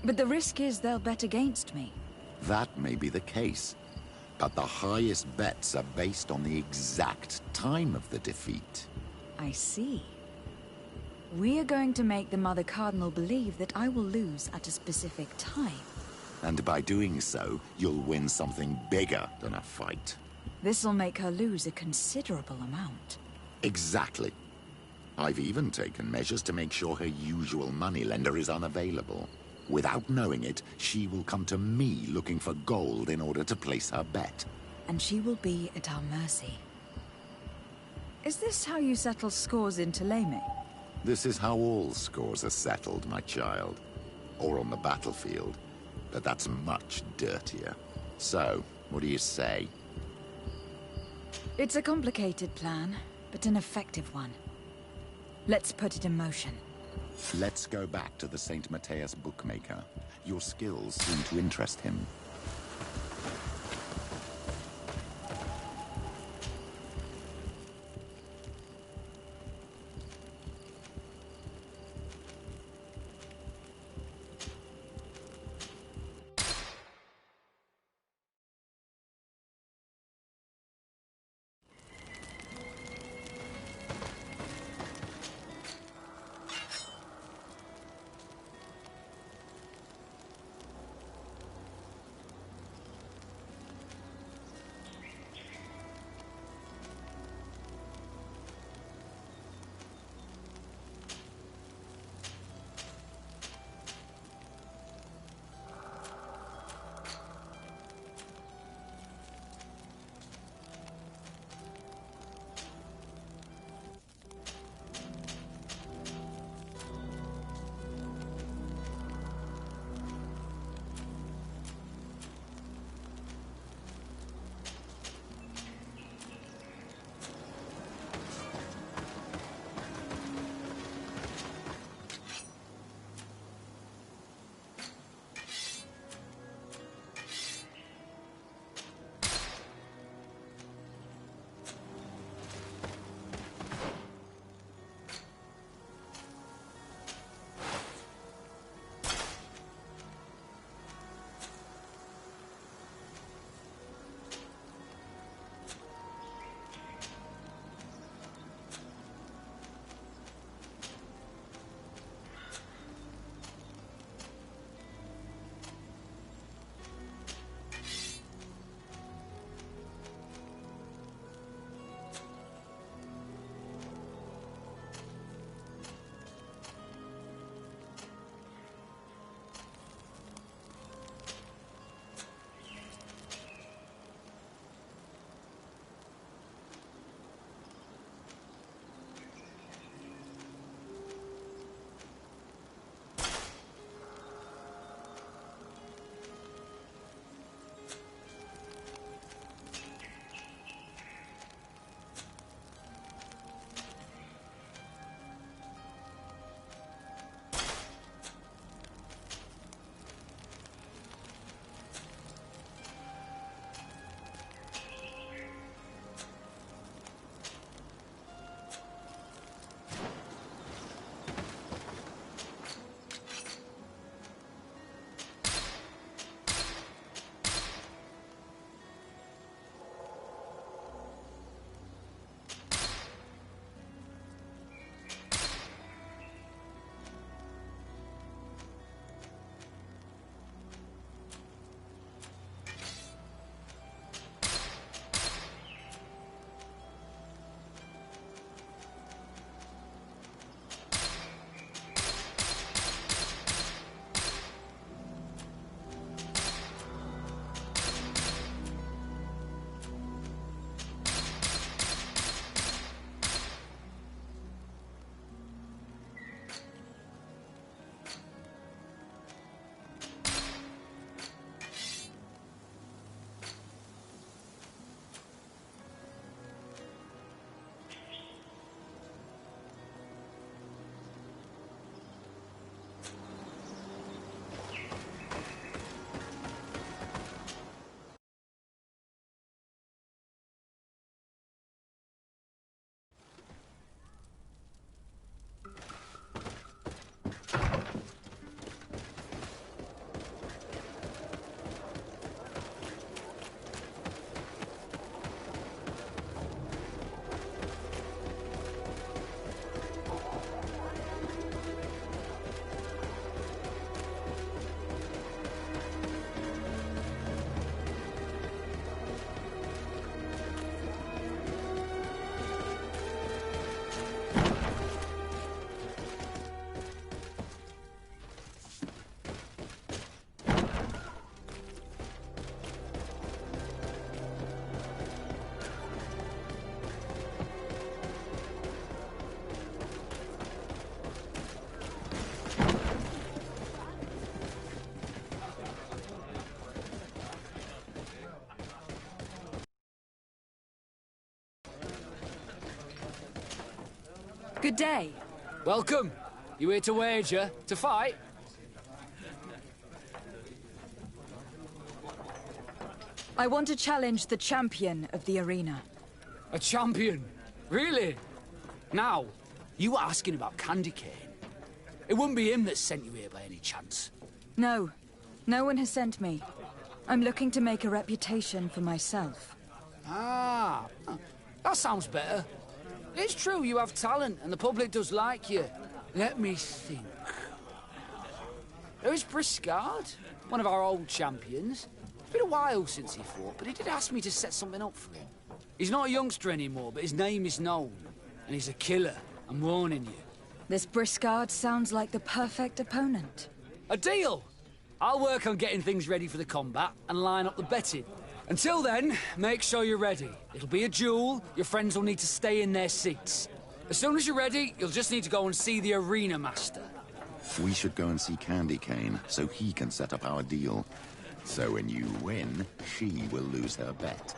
C: But the risk is they'll bet against me.
H: That may be the case, but the highest bets are based on the exact time of the defeat.
C: I see. We are going to make the Mother Cardinal believe that I will lose at a specific time.
H: And by doing so, you'll win something bigger than a fight.
C: This'll make her lose a considerable amount.
H: Exactly. I've even taken measures to make sure her usual moneylender is unavailable. Without knowing it, she will come to me looking for gold in order to place her bet.
C: And she will be at our mercy. Is this how you settle scores in Thélème?
H: This is how all scores are settled, my child. Or on the battlefield. But that's much dirtier. So, what do you say?
C: It's a complicated plan, but an effective one. Let's put it in motion.
H: Let's go back to the St. Matthias bookmaker. Your skills seem to interest him.
C: Good day.
U: Welcome. You here to wager? To fight?
C: I want to challenge the champion of the arena.
U: A champion? Really? Now, you were asking about Candy Cane. It wouldn't be him that sent you here by any chance.
C: No. No one has sent me. I'm looking to make a reputation for myself.
U: Ah, that sounds better. It's true you have talent and the public does like you. Let me think. There's Briscard, one of our old champions. It's been a while since he fought, but he did ask me to set something up for him. He's not a youngster anymore, but his name is known. And he's a killer, I'm warning you.
C: This Briscard sounds like the perfect opponent.
U: A deal! I'll work on getting things ready for the combat and line up the betting. Until then, make sure you're ready. It'll be a duel, your friends will need to stay in their seats. As soon as you're ready, you'll just need to go and see the arena master.
H: We should go and see Candy Cane so he can set up our deal. So when you win, she will lose her bet.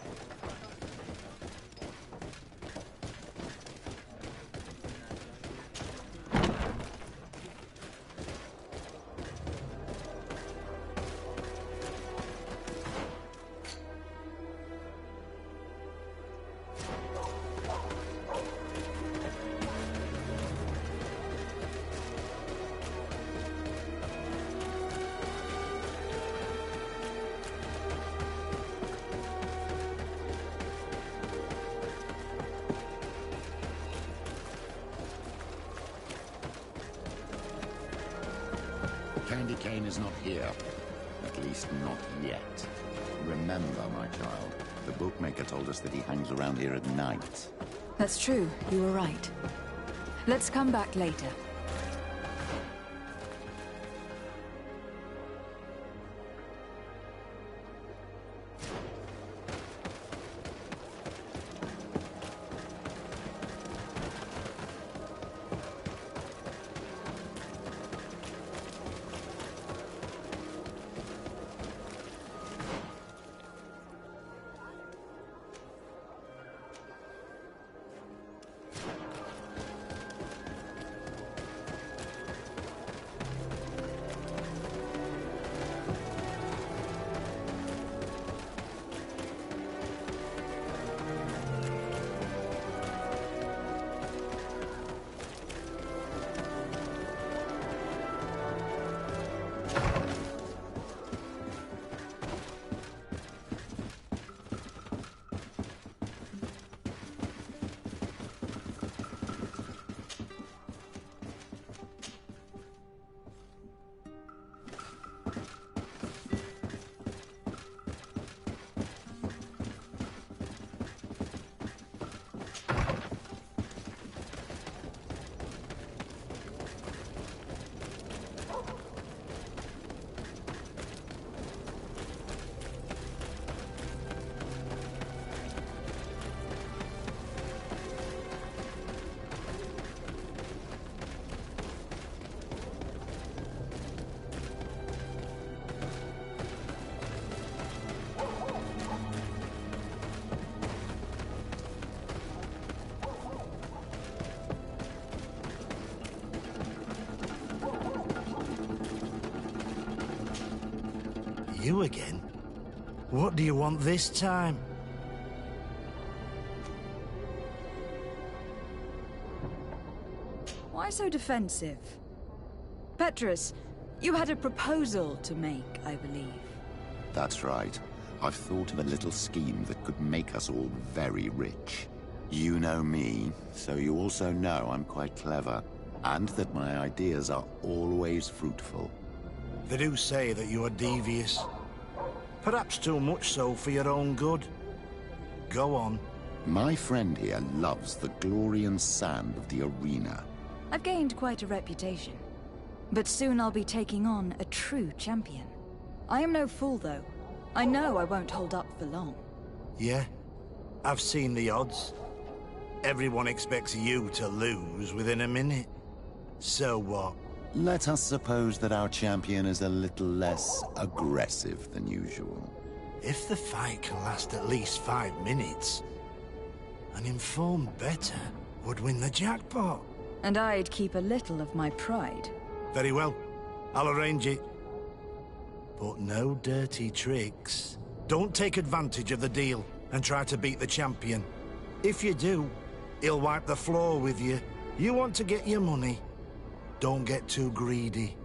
H: Candy Cane is not here. At least not yet. Remember, my child, the bookmaker told us that he hangs around here at night.
C: That's true, you were right. Let's come back later.
V: You again? What do you want this time?
C: Why so defensive? Petrus, you had a proposal to make, I believe.
H: That's right. I've thought of a little scheme that could make us all very rich. You know me, so you also know I'm quite clever, and that my ideas are always fruitful.
V: They do say that you are devious. Perhaps too much so for your own good. Go on.
H: My friend here loves the glory and sand of the arena.
C: I've gained quite a reputation. But soon I'll be taking on a true champion. I am no fool, though. I know I won't hold up for long.
V: Yeah? I've seen the odds. Everyone expects you to lose within a minute. So what?
H: Let us suppose that our champion is a little less aggressive than usual.
V: If the fight can last at least 5 minutes, an informed bettor would win the jackpot.
C: And I'd keep a little of my pride.
V: Very well. I'll arrange it. But no dirty tricks. Don't take advantage of the deal and try to beat the champion. If you do, he'll wipe the floor with you. You want to get your money. Don't get too greedy.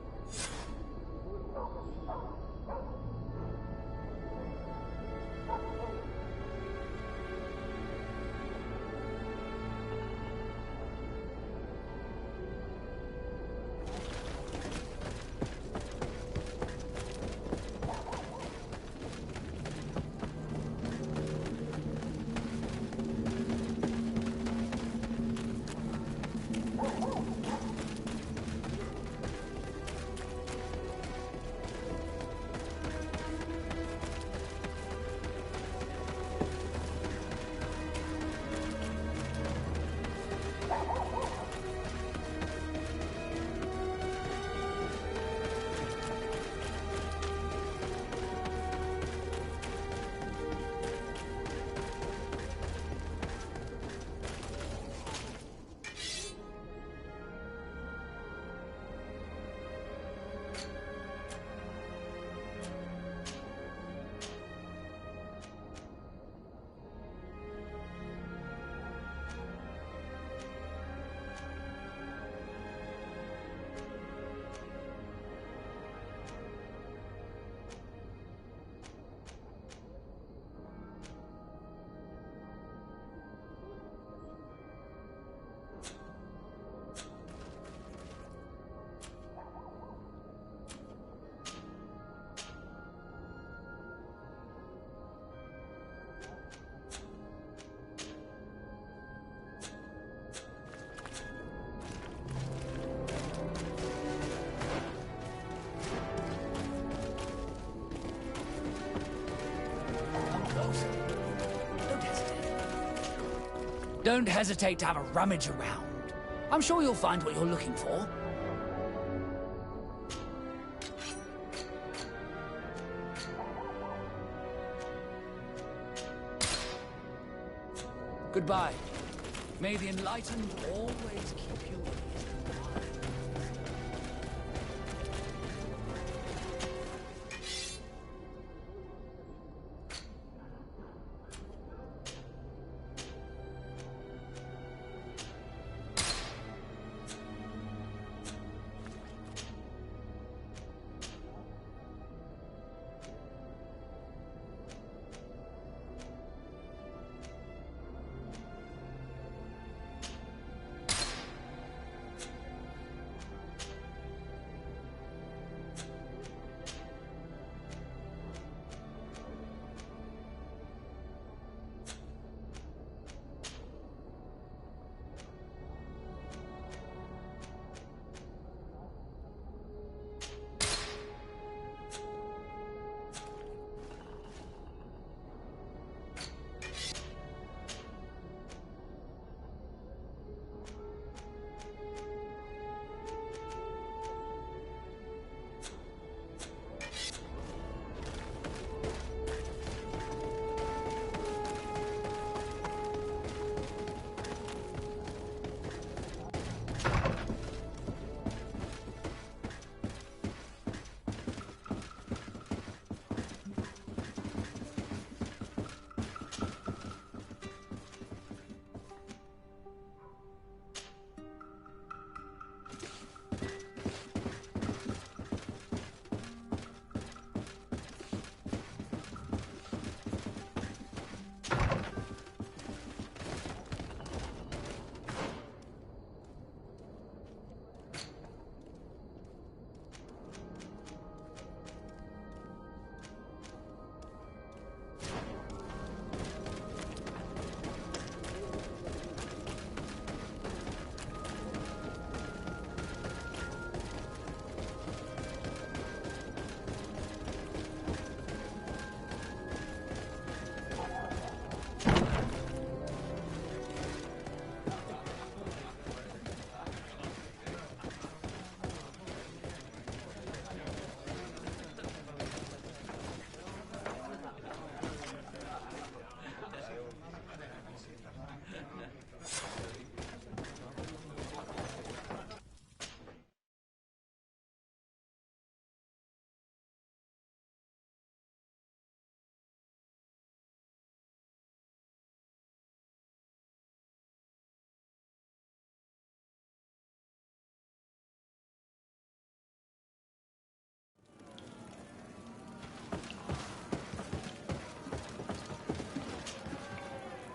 U: Don't hesitate to have a rummage around. I'm sure you'll find what you're looking for. Goodbye. May the enlightened always keep you.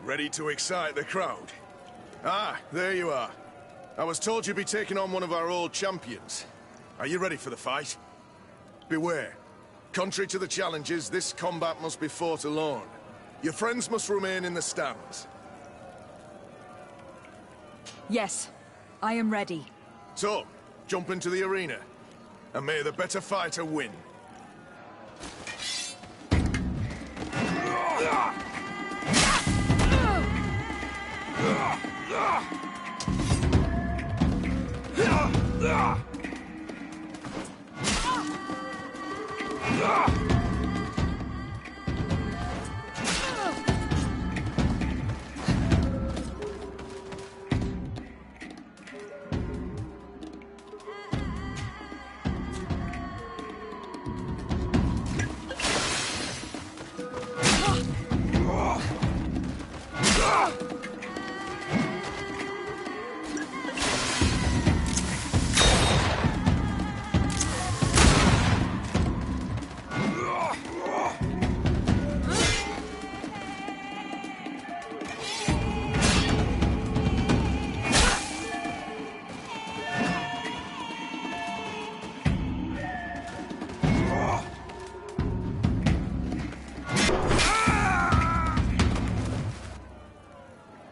N: Ready to excite the crowd? Ah, there you are. I was told you'd be taking on one of our old champions. Are you ready for the fight? Beware. Contrary to the challenges, this combat must be fought alone. Your friends must remain in the stands.
C: Yes, I am ready.
N: So, jump into the arena, and may the better fighter win.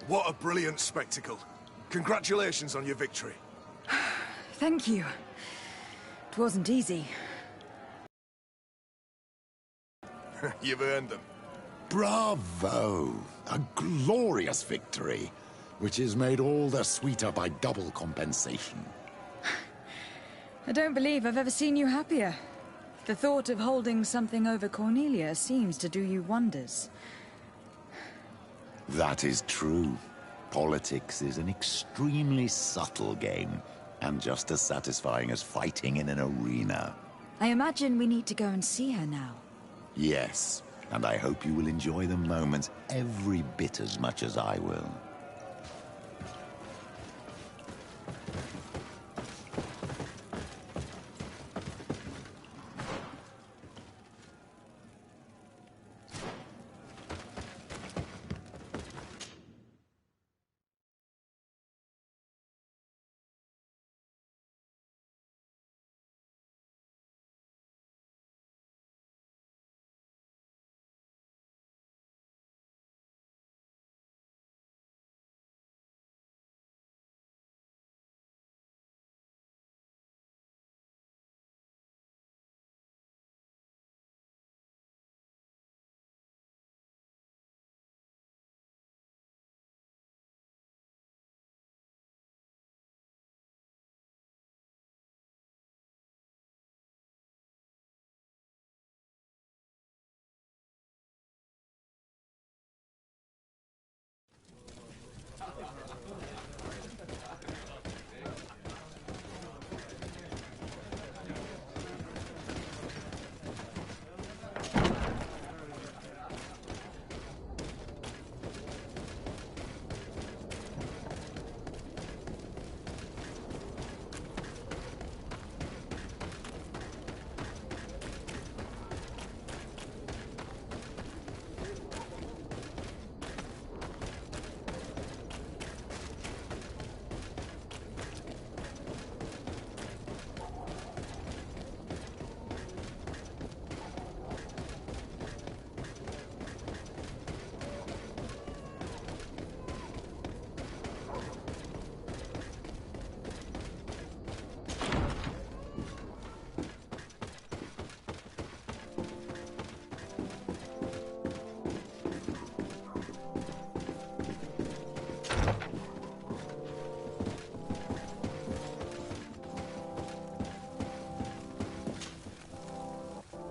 N: What a brilliant spectacle. Congratulations on your victory.
C: Thank you. It wasn't easy.
N: You've earned them.
H: Bravo! A glorious victory, which is made all the sweeter by double compensation.
C: I don't believe I've ever seen you happier. The thought of holding something over Cornelia seems to do you wonders.
H: That is true. Politics is an extremely subtle game, and just as satisfying as fighting in an arena.
C: I imagine we need to go and see her now.
H: Yes, and I hope you will enjoy the moment every bit as much as I will.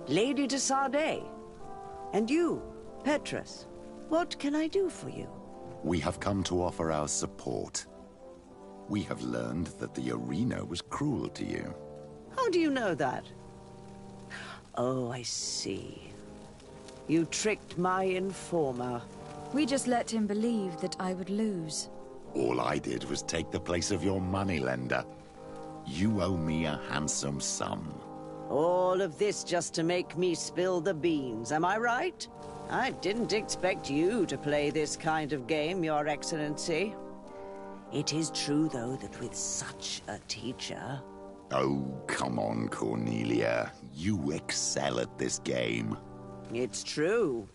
T: Lady de Sardet. And you, Petrus. What can I do for you?
H: We have come to offer our support. We have learned that the arena was cruel to you.
T: How do you know that? Oh, I see. You tricked my informer.
C: We just let him believe that I would lose.
H: All I did was take the place of your moneylender. You owe me a handsome sum.
T: All of this just to make me spill the beans, am I right? I didn't expect you to play this kind of game, Your Excellency. It is true, though, that with such a teacher...
H: Oh, come on, Cornelia. You excel at this game.
T: It's true.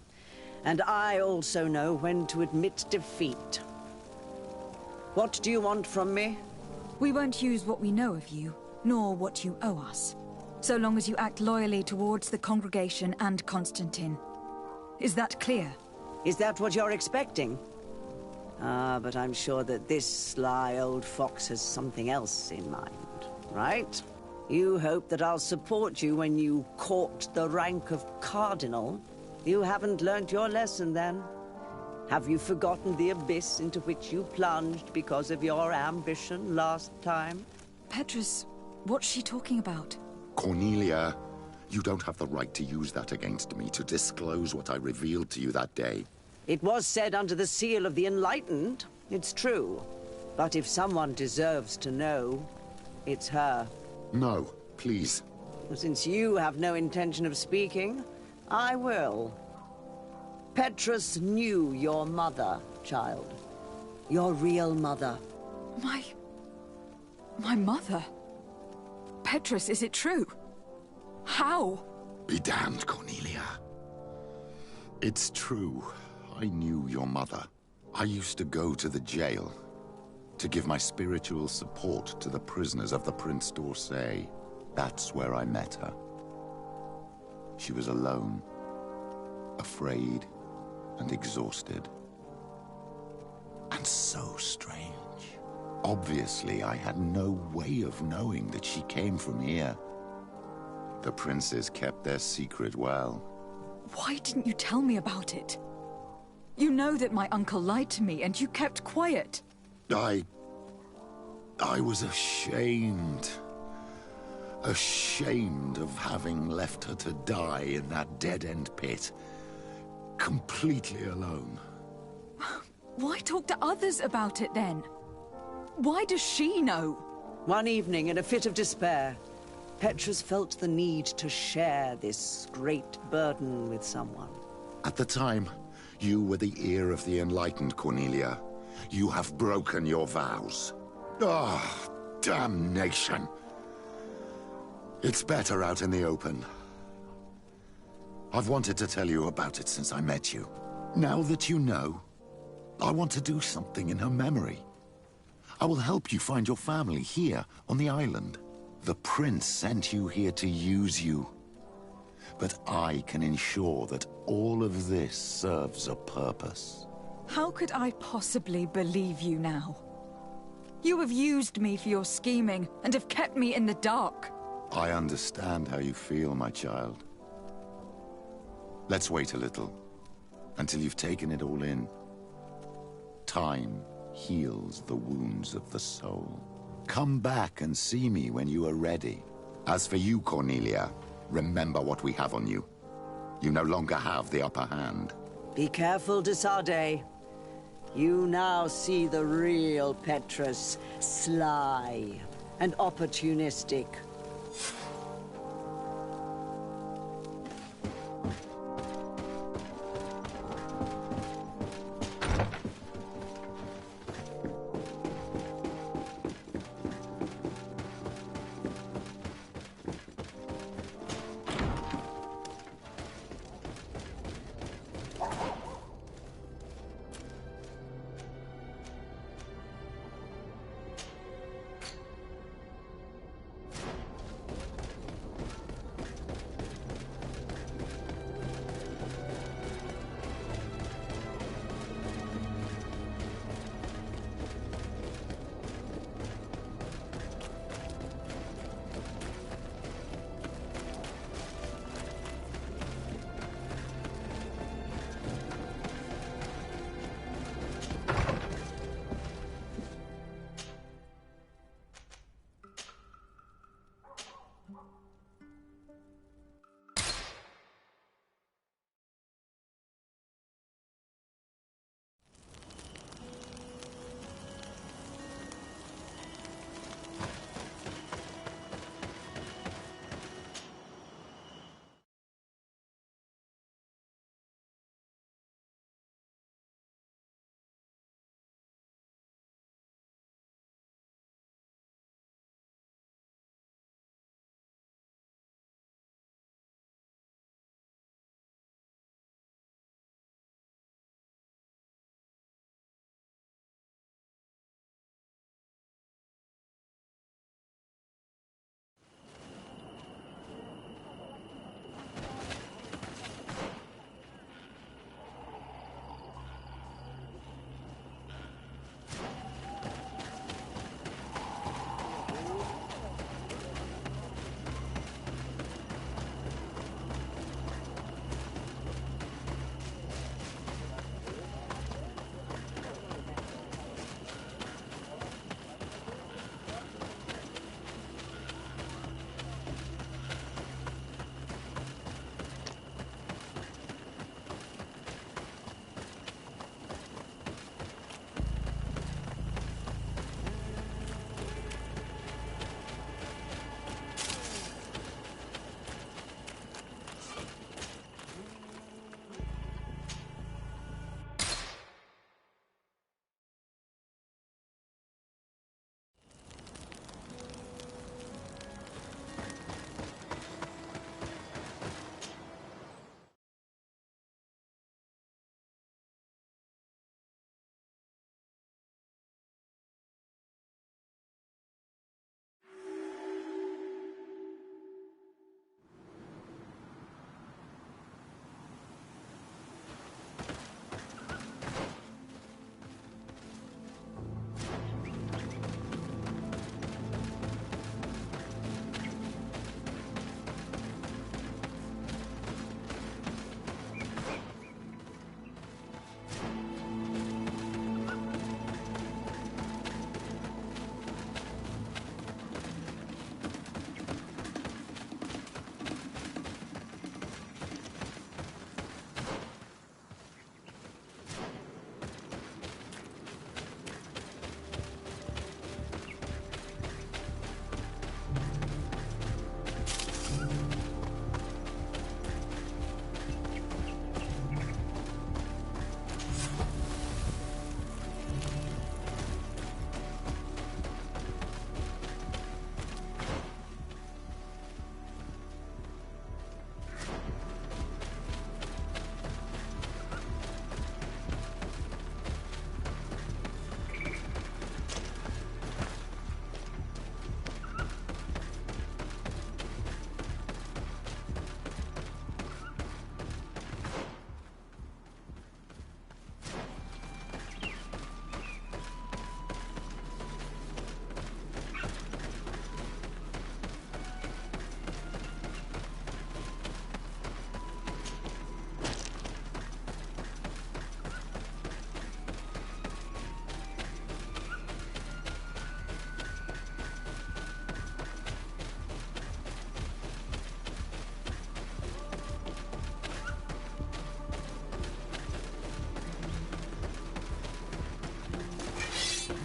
T: And I also know when to admit defeat. What do you want from me?
C: We won't use what we know of you, nor what you owe us, so long as you act loyally towards the congregation and Constantine. Is that clear?
T: Is that what you're expecting? But I'm sure that this sly old fox has something else in mind, right? You hope that I'll support you when you court the rank of cardinal? You haven't learnt your lesson, then? Have you forgotten the abyss into which you plunged because of your ambition last time?
C: Petrus, what's she talking about?
H: Cornelia, you don't have the right to use that against me, to disclose what I revealed to you that day.
T: It was said under the seal of the Enlightened. It's true. But if someone deserves to know, it's her.
H: No, please.
T: Since you have no intention of speaking, I will. Petrus knew your mother, child. Your real mother.
C: My mother? Petrus, is it true? How?
H: Be damned, Cornelia. It's true. I knew your mother. I used to go to the jail to give my spiritual support to the prisoners of the Prince d'Orsay. That's where I met her. She was alone, afraid, and exhausted. And so strange. Obviously, I had no way of knowing that she came from here. The princes kept their secret well.
C: Why didn't you tell me about it? You know that my uncle lied to me, and you kept quiet.
H: I was ashamed. Ashamed of having left her to die in that dead-end pit. Completely alone.
C: Why talk to others about it, then? Why does she know?
T: One evening, in a fit of despair, Petrus felt the need to share this great burden with someone.
H: At the time, you were the ear of the enlightened, Cornelia. You have broken your vows. Ah, damnation. It's better out in the open. I've wanted to tell you about it since I met you. Now that you know, I want to do something in her memory. I will help you find your family here on the island. The prince sent you here to use you. But I can ensure that all of this serves a purpose.
C: How could I possibly believe you now? You have used me for your scheming and have kept me in the dark.
H: I understand how you feel, my child. Let's wait a little, until you've taken it all in. Time heals the wounds of the soul. Come back and see me when you are ready. As for you, Cornelia, remember what we have on you. You no longer have the upper hand.
T: Be careful, de Sade. You now see the real Petrus, sly and opportunistic.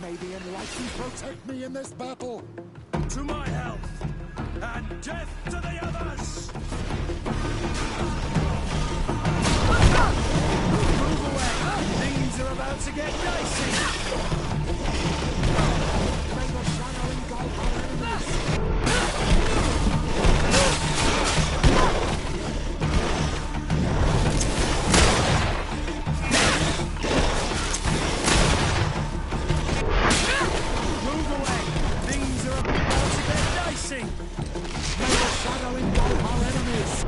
M: may the enlightened protect me in this battle.
A: To my health, and death to the others! Move away! Things are about to get dicey!
M: May the shadow engulf our enemies!
A: Move away! Things are about to get dicey!
M: May the shadow engulf our enemies!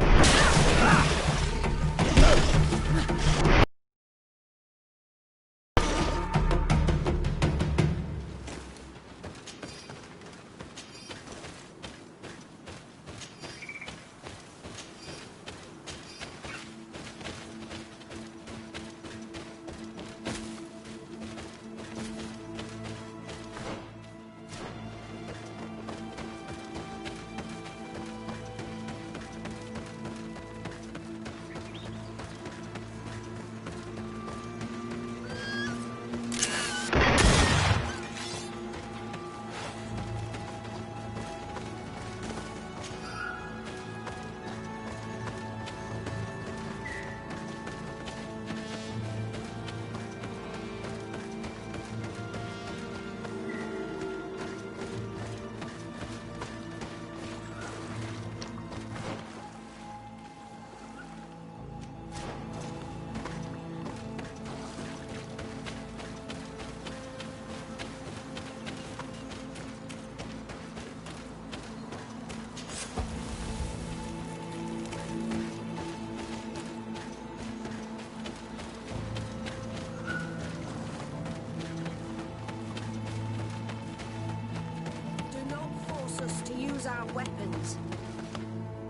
F: Our weapons.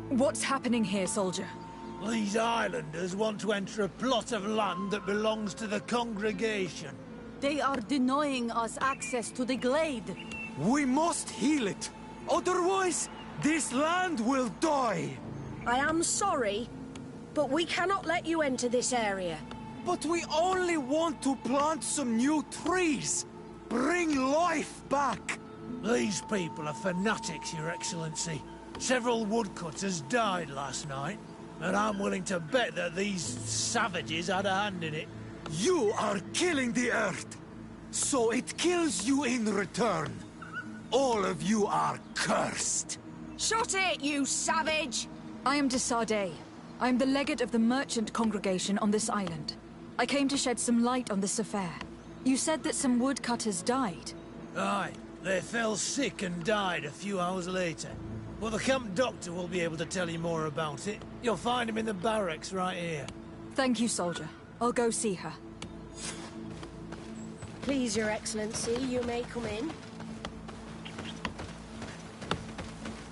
C: What's happening here, soldier?
A: These islanders want to enter a plot of land that belongs to the congregation.
I: They are denying us access to the glade.
A: We must heal it. Otherwise, this land will die.
F: I am sorry, but we cannot let you enter this area.
A: But we only want to plant some new trees. Bring life back. These people are fanatics, Your Excellency. Several woodcutters died last night, and I'm willing to bet that these savages had a hand in it. You are killing the earth, so it kills you in return. All of you are cursed.
F: Shut it, you savage!
C: I am de Sardet. I am the legate of the merchant congregation on this island. I came to shed some light on this affair. You said that some woodcutters died.
A: Aye. They fell sick and died a few hours later. Well, the camp doctor will be able to tell you more about it. You'll find him in the barracks right here.
C: Thank you, soldier. I'll go see her.
F: Please, Your Excellency, you may come in.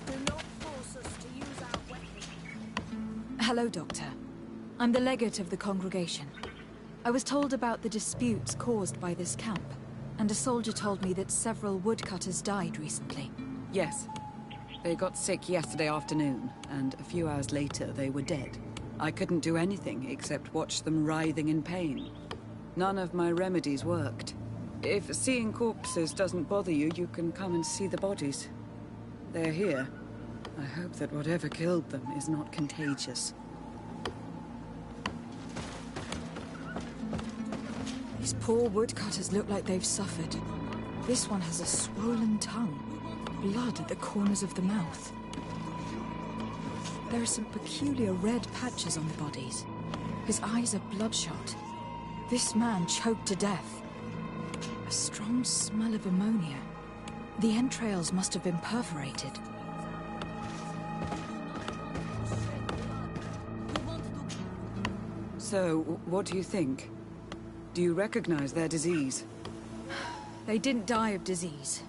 F: Do not force us to use our weapons.
C: Hello, Doctor. I'm the legate of the congregation. I was told about the disputes caused by this camp. And a soldier told me that several woodcutters died recently.
W: Yes. They got sick yesterday afternoon, and a few hours later they were dead. I couldn't do anything except watch them writhing in pain. None of my remedies worked. If seeing corpses doesn't bother you, you can come and see the bodies. They're here. I hope that whatever killed them is not contagious.
C: These poor woodcutters look like they've suffered. This one has a swollen tongue, blood at the corners of the mouth. There are some peculiar red patches on the bodies. His eyes are bloodshot. This man choked to death. A strong smell of ammonia. The entrails must have been perforated.
W: So, what do you think? Do you recognize their disease?
C: They didn't die of disease.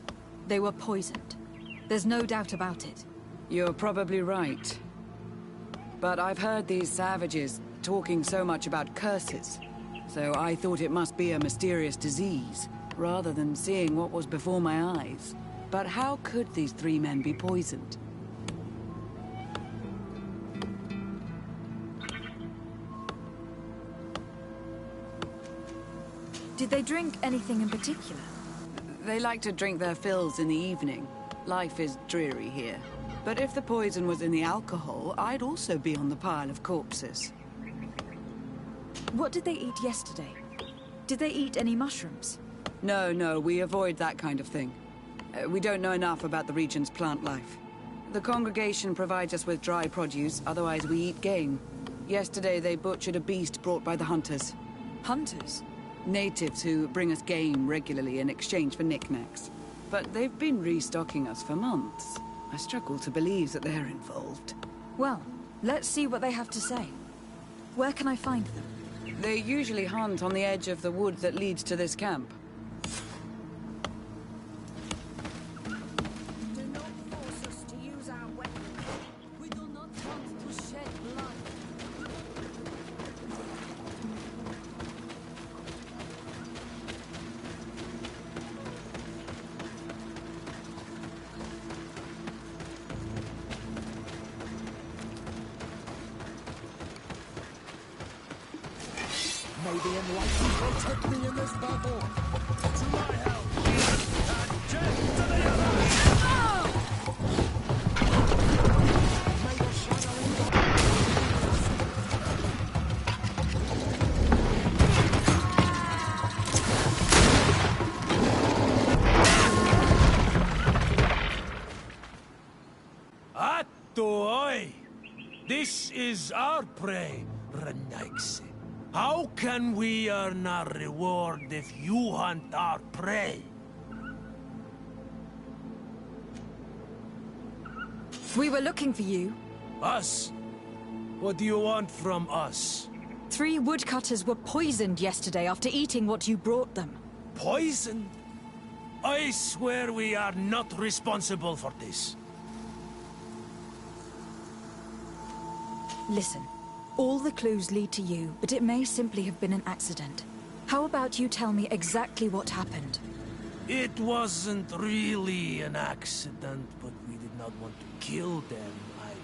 C: They were poisoned. There's no doubt about it.
W: You're probably right. But I've heard these savages talking so much about curses, so I thought it must be a mysterious disease, rather than seeing what was before my eyes. But how could these three men be poisoned?
C: Did they drink anything in particular?
W: They like to drink their fills in the evening. Life is dreary here. But if the poison was in the alcohol, I'd also be on the pile of corpses.
C: What did they eat yesterday? Did they eat any mushrooms?
W: No, we avoid that kind of thing. We don't know enough about the region's plant life. The congregation provides us with dry produce, otherwise we eat game. Yesterday they butchered a beast brought by the hunters.
C: Hunters?
W: Natives who bring us game regularly in exchange for knickknacks. But they've been restocking us for months. I struggle to believe that they're involved.
C: Well, let's see what they have to say. Where can I find them?
W: They usually hunt on the edge of the wood that leads to this camp.
F: Do not force us to use our weapons.
I: We do not want to shed blood.
M: May the enlightened protect me in this battle. To my help, and death to the other! May the shadowing
A: Atoi! This is our prey, Renaigse. How can we earn our reward if you hunt our prey?
C: We were looking for you.
A: Us? What do you want from us?
C: 3 woodcutters were poisoned yesterday after eating what you brought them.
A: Poison? I swear we are not responsible for this.
C: Listen, all the clues lead to you, but it may simply have been an accident. How about you tell me exactly what happened?
A: It wasn't really an accident, but we did not want to kill them either.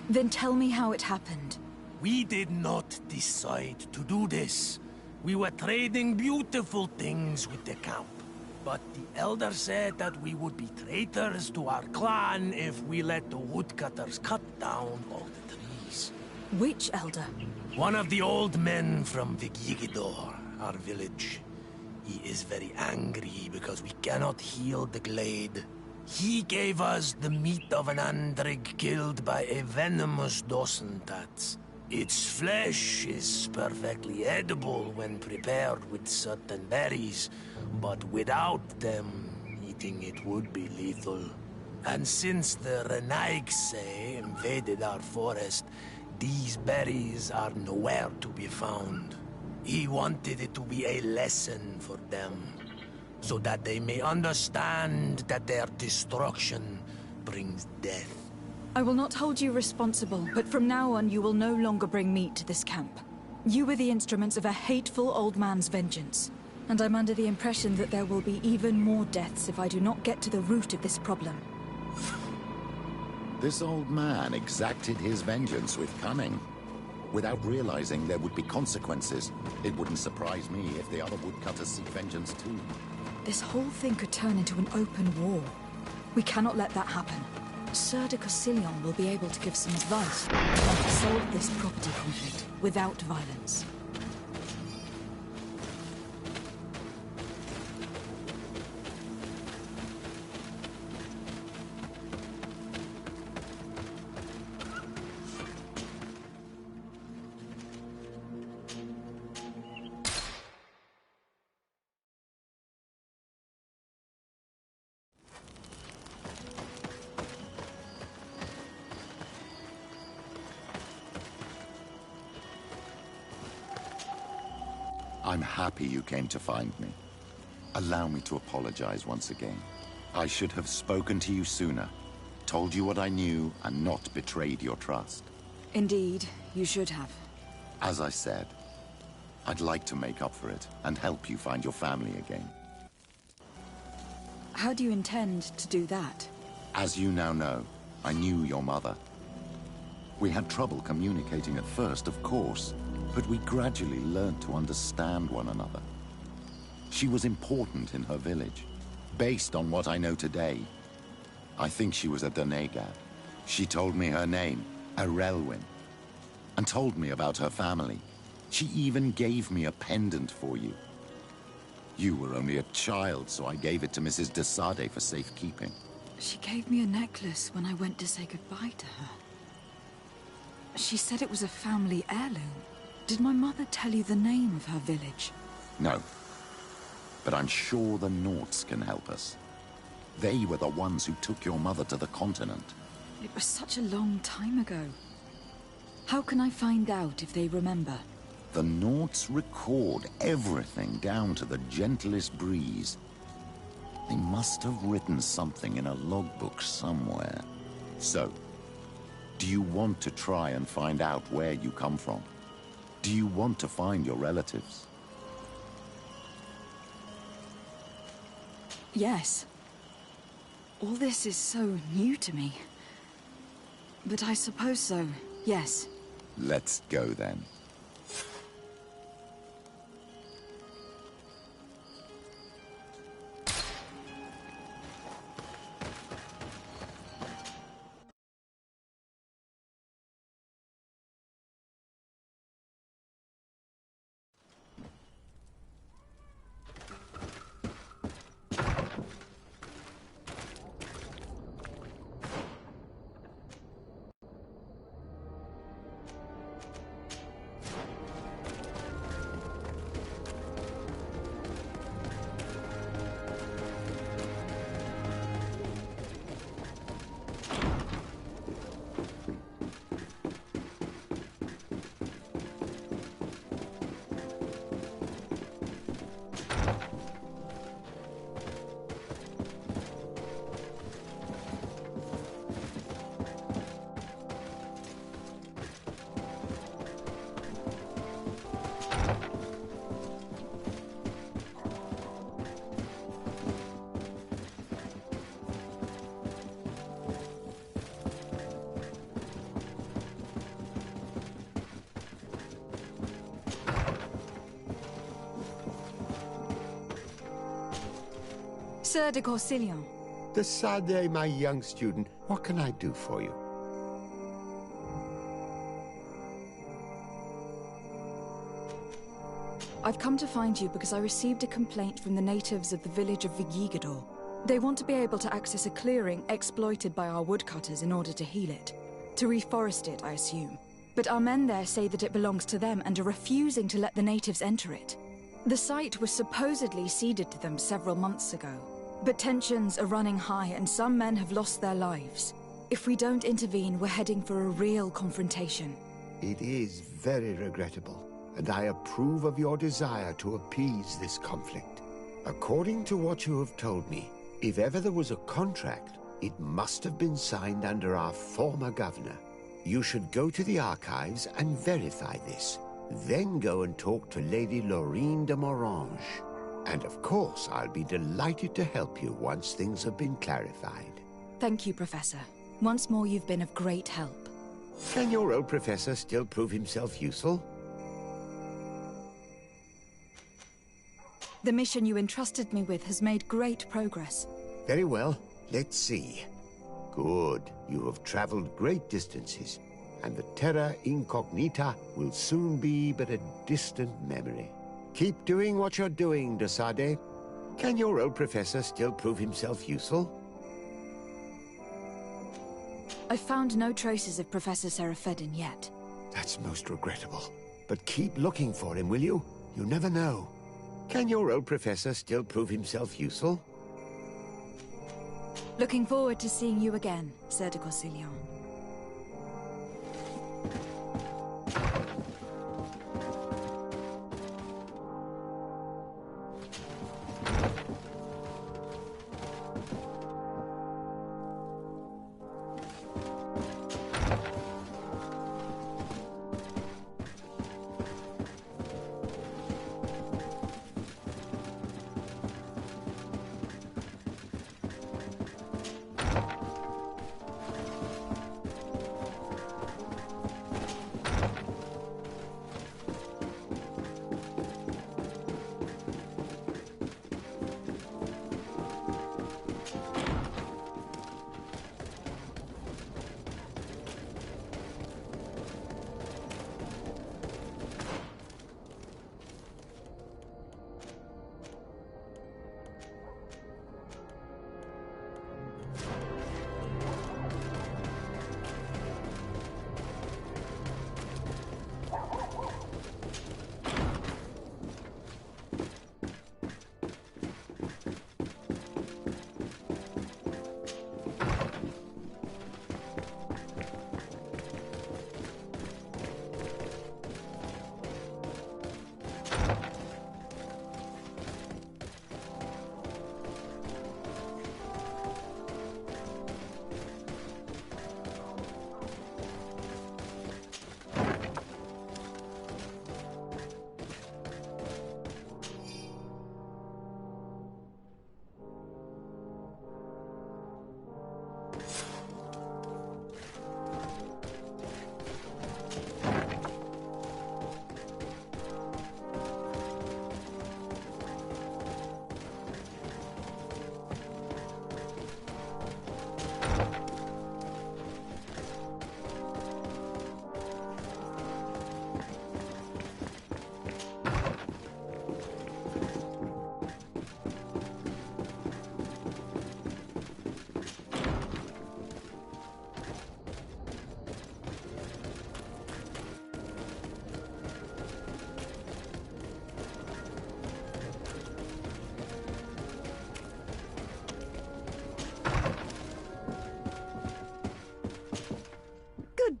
C: Then tell me how it happened.
A: We did not decide to do this. We were trading beautiful things with the camp. But the elder said that we would be traitors to our clan if we let the woodcutters cut down all the trees.
C: Which elder?
A: One of the old men from Vigigidor, our village. He is very angry because we cannot heal the glade. He gave us the meat of an andrig killed by a venomous dosentat. Its flesh is perfectly edible when prepared with certain berries, but without them, eating it would be lethal. And since the Renaigse invaded our forest, these berries are nowhere to be found. He wanted it to be a lesson for them, so that they may understand that their destruction brings death.
C: I will not hold you responsible, but from now on you will no longer bring meat to this camp. You were the instruments of a hateful old man's vengeance, and I'm under the impression that there will be even more deaths if I do not get to the root of this problem.
H: This old man exacted his vengeance with cunning. Without realizing there would be consequences, it wouldn't surprise me if the other woodcutters seek vengeance too.
C: This whole thing could turn into an open war. We cannot let that happen. Sir de Costillion will be able to give some advice on how to solve this property conflict without violence.
H: I'm happy you came to find me. Allow me to apologize once again. I should have spoken to you sooner, told you what I knew, and not betrayed your trust.
C: Indeed, you should have.
H: As I said, I'd like to make up for it and help you find your family again.
C: How do you intend to do that?
H: As you now know, I knew your mother. We had trouble communicating at first, of course, but we gradually learned to understand one another. She was important in her village, Based on what I know today, I think she was a Donegad. She told me her name, Arelwyn, and told me about her family. She even gave me a pendant for you. You were only a child, so I gave it to Mrs. de Sade for safekeeping.
C: She gave me a necklace when I went to say goodbye to her. She said it was a family heirloom. Did my mother tell you the name of her village?
H: No. But I'm sure the Nauts can help us. They were the ones who took your mother to the continent.
C: It was such a long time ago. How can I find out if they remember?
H: The Nauts record everything down to the gentlest breeze. They must have written something in a logbook somewhere. So, do you want to try and find out where you come from? Do you want to find your relatives?
C: Yes. All this is so new to me. But I suppose so, yes.
H: Let's go then.
C: Sir de Corsilion.
G: De Sade, my young student, what can I do for you?
C: I've come to find you because I received a complaint from the natives of the village of Vigigador. They want to be able to access a clearing exploited by our woodcutters in order to heal it. To reforest it, I assume. But our men there say that it belongs to them and are refusing to let the natives enter it. The site was supposedly ceded to them several months ago. But tensions are running high and some men have lost their lives. If we don't intervene, we're heading for a real confrontation.
G: It is very regrettable, and I approve of your desire to appease this conflict. According to what you have told me, if ever there was a contract, it must have been signed under our former governor. You should go to the archives and verify this. Then go and talk to Lady Laurine de Morange. And of course, I'll be delighted to help you once things have been clarified.
C: Thank you, Professor. Once more, you've been of great help.
G: Can your old professor still prove himself useful?
C: The mission you entrusted me with has made great progress.
G: Very well. Let's see. Good. You have traveled great distances, and the Terra Incognita will soon be but a distant memory. Keep doing what you're doing, de Sade. Can your old professor still prove himself useful?
C: I've found no traces of Professor Serafedin yet.
G: That's most regrettable. But keep looking for him, will you? You never know. Can your old professor still prove himself useful?
C: Looking forward to seeing you again, Sir de Corsilion.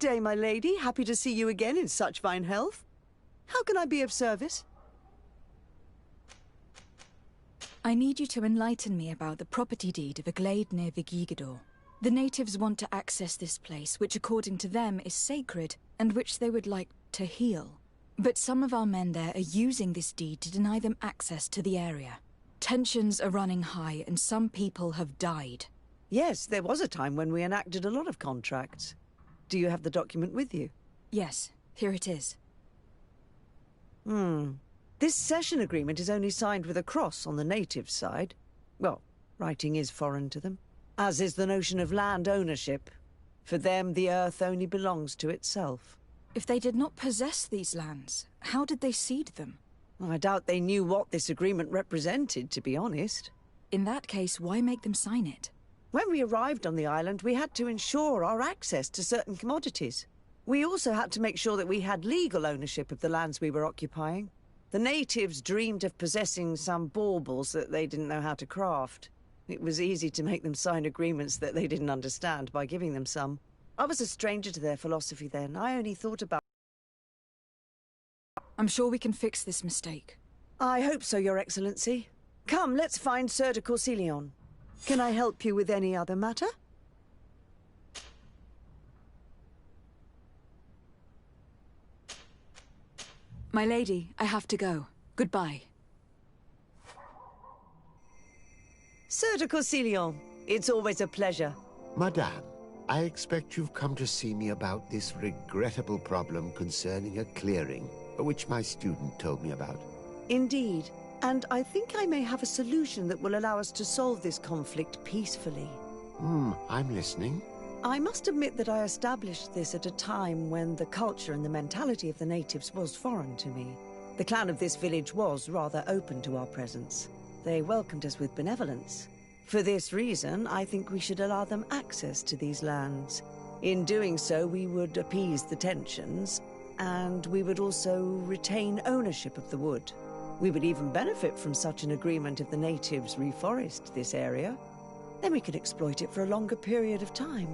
D: day, my lady. Happy to see you again in such fine health. How can I be of service?
C: I need you to enlighten me about the property deed of a glade near Vigigador. The natives want to access this place, which according to them is sacred, and which they would like to heal. But some of our men there are using this deed to deny them access to the area. Tensions are running high, and some people have died.
D: Yes, there was a time when we enacted a lot of contracts. Do you have the document with you?
C: Yes, here it is.
D: This cession agreement is only signed with a cross on the native side. Well, writing is foreign to them, as is the notion of land ownership. For them, the earth only belongs to itself.
C: If they did not possess these lands, how did they cede them?
D: I doubt they knew what this agreement represented, to be honest.
C: In that case, why make them sign it?
D: When we arrived on the island, we had to ensure our access to certain commodities. We also had to make sure that we had legal ownership of the lands we were occupying. The natives dreamed of possessing some baubles that they didn't know how to craft. It was easy to make them sign agreements that they didn't understand by giving them some. I was a stranger to their philosophy then. I only thought about...
C: I'm sure we can fix this mistake.
D: I hope so, Your Excellency. Come, let's find Sir de Corsilion. Can I help you with any other matter?
C: My lady, I have to go. Goodbye.
D: Sir de Corsilion, it's always a pleasure.
G: Madame, I expect you've come to see me about this regrettable problem concerning a clearing, which my student told me about.
D: Indeed. And I think I may have a solution that will allow us to solve this conflict peacefully.
G: I'm listening.
D: I must admit that I established this at a time when the culture and the mentality of the natives was foreign to me. The clan of this village was rather open to our presence. They welcomed us with benevolence. For this reason, I think we should allow them access to these lands. In doing so, we would appease the tensions, and we would also retain ownership of the wood. We would even benefit from such an agreement if the natives reforest this area. Then we could exploit it for a longer period of time.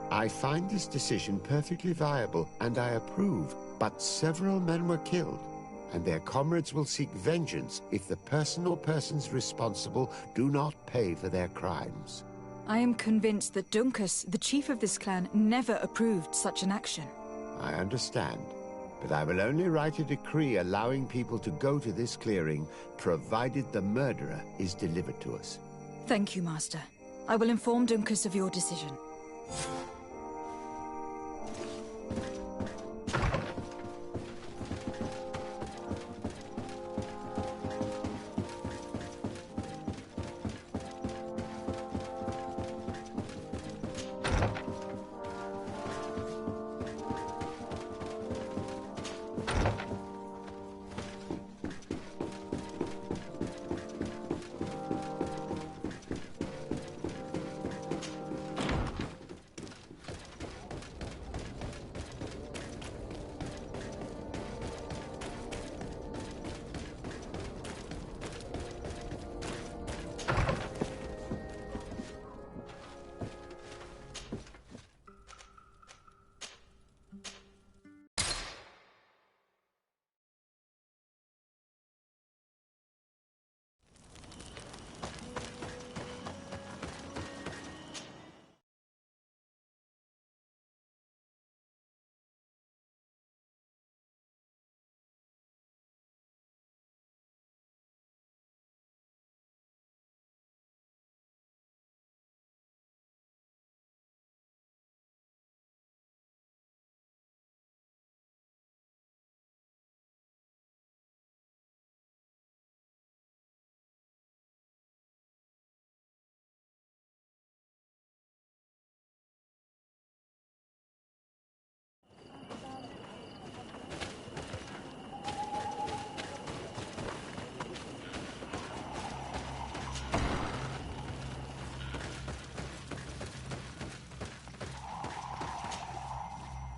G: I find this decision perfectly viable, and I approve. But several men were killed, and their comrades will seek vengeance if the person or persons responsible do not pay for their crimes.
C: I am convinced that Dunkus, the chief of this clan, never approved such an action.
G: I understand. But I will only write a decree allowing people to go to this clearing, provided the murderer is delivered to us.
C: Thank you, Master. I will inform Dunkus of your decision.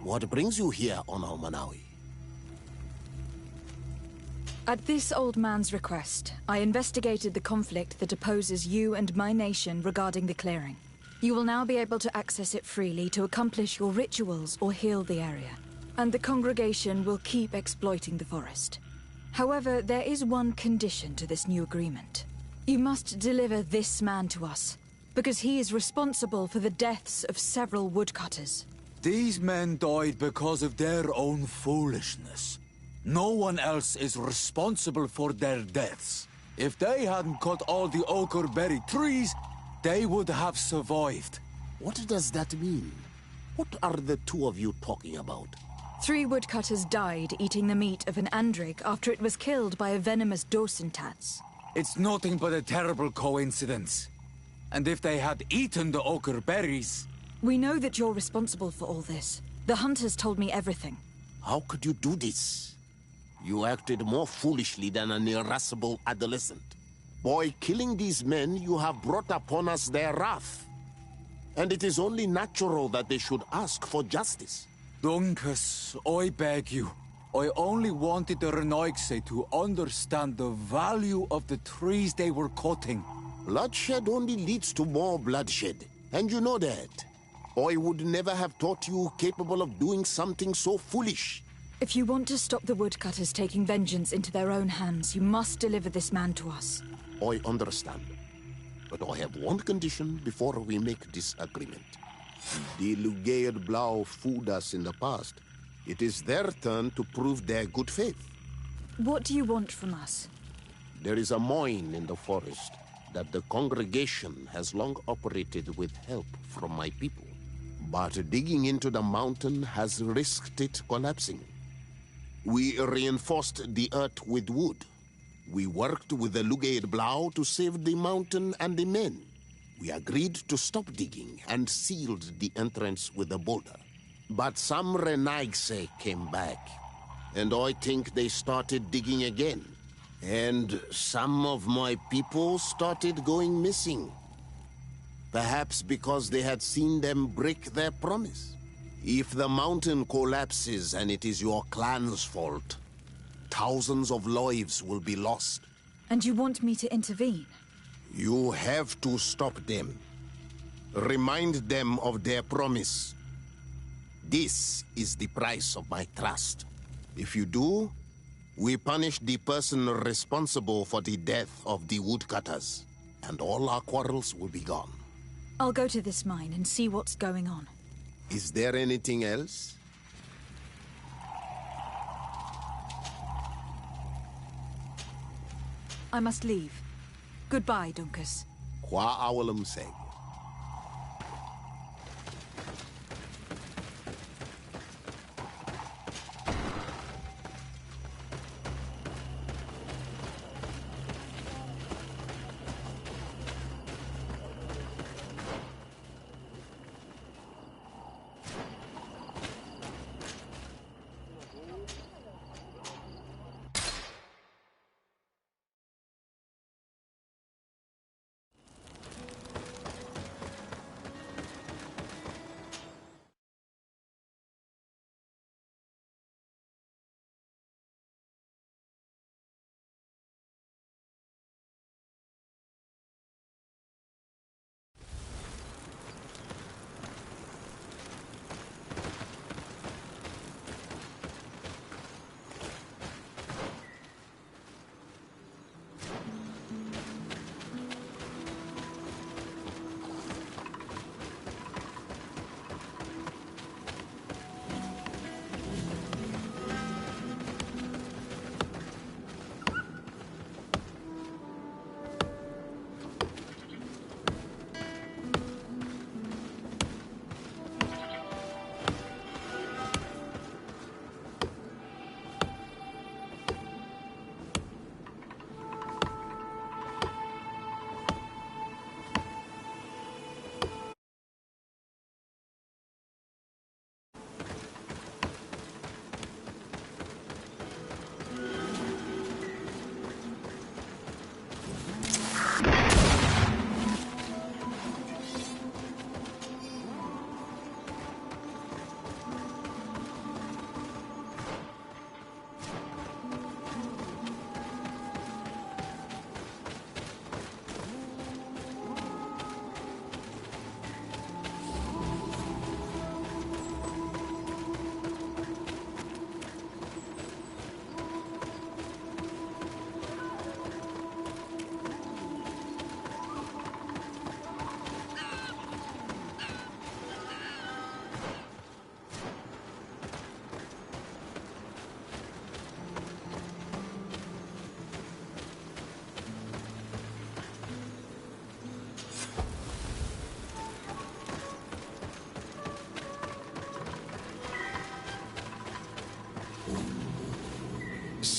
J: What brings you here, Ono Manawi?
C: At this old man's request, I investigated the conflict that opposes you and my nation regarding the clearing. You will now be able to access it freely to accomplish your rituals or heal the area. And the congregation will keep exploiting the forest. However, there is one condition to this new agreement. You must deliver this man to us, because he is responsible for the deaths of several woodcutters.
E: These men died because of their own foolishness. No one else is responsible for their deaths. If they hadn't cut all the oakerberry trees, they would have survived.
J: What does that mean? What are the two of you talking about?
C: 3 woodcutters died eating the meat of an andrig after it was killed by a venomous dosentats.
E: It's nothing but a terrible coincidence. And if they had eaten the ochre berries...
C: We know that you're responsible for all this. The hunters told me everything.
J: How could you do this? You acted more foolishly than an irascible adolescent. By killing these men, you have brought upon us their wrath. And it is only natural that they should ask for justice.
E: Dunkus, I beg you. I only wanted the Renoigse to understand the value of the trees they were cutting.
J: Bloodshed only leads to more bloodshed, and you know that. I would never have thought you capable of doing something so foolish.
C: If you want to stop the woodcutters taking vengeance into their own hands, you must deliver this man to us.
J: I understand. But I have one condition before we make this agreement. The Lugaid Blau fooled us in the past. It is their turn to prove their good faith.
C: What do you want from us?
J: There is a mine in the forest that the congregation has long operated with help from my people. But digging into the mountain has risked it collapsing. We reinforced the earth with wood. We worked with the Lugaid Blau to save the mountain and the men. We agreed to stop digging and sealed the entrance with a boulder. But some Renaigse came back, and I think they started digging again. And some of my people started going missing. Perhaps because they had seen them break their promise. If the mountain collapses and it is your clan's fault, thousands of lives will be lost.
C: And you want me to intervene?
J: You have to stop them. Remind them of their promise. This is the price of my trust. If you do, we punish the person responsible for the death of the woodcutters, and all our quarrels will be gone.
C: I'll go to this mine and see what's going on.
J: Is there anything else?
C: I must leave. Goodbye, Dunkus.
J: Qua awalum seg.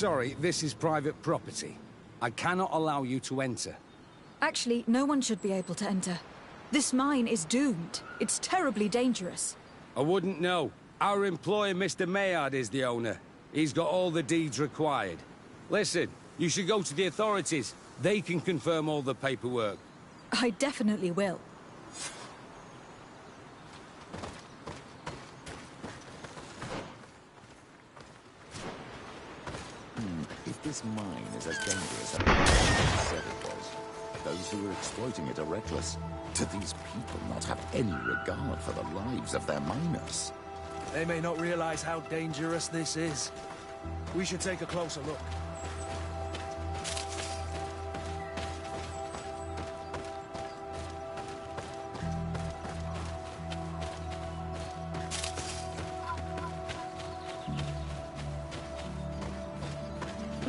B: sorry, this is private property. I cannot allow you to enter.
C: Actually, no one should be able to enter. This mine is doomed. It's terribly dangerous.
B: I wouldn't know. Our employer, Mr. Maillard, is the owner. He's got all the deeds required. Listen, you should go to the authorities. They can confirm all the paperwork.
C: I definitely will.
H: If this mine is as dangerous as it said it was, those who are exploiting it are reckless. Do these people not have any regard for the lives of their miners?
A: They may not realize how dangerous this is. We should take a closer look.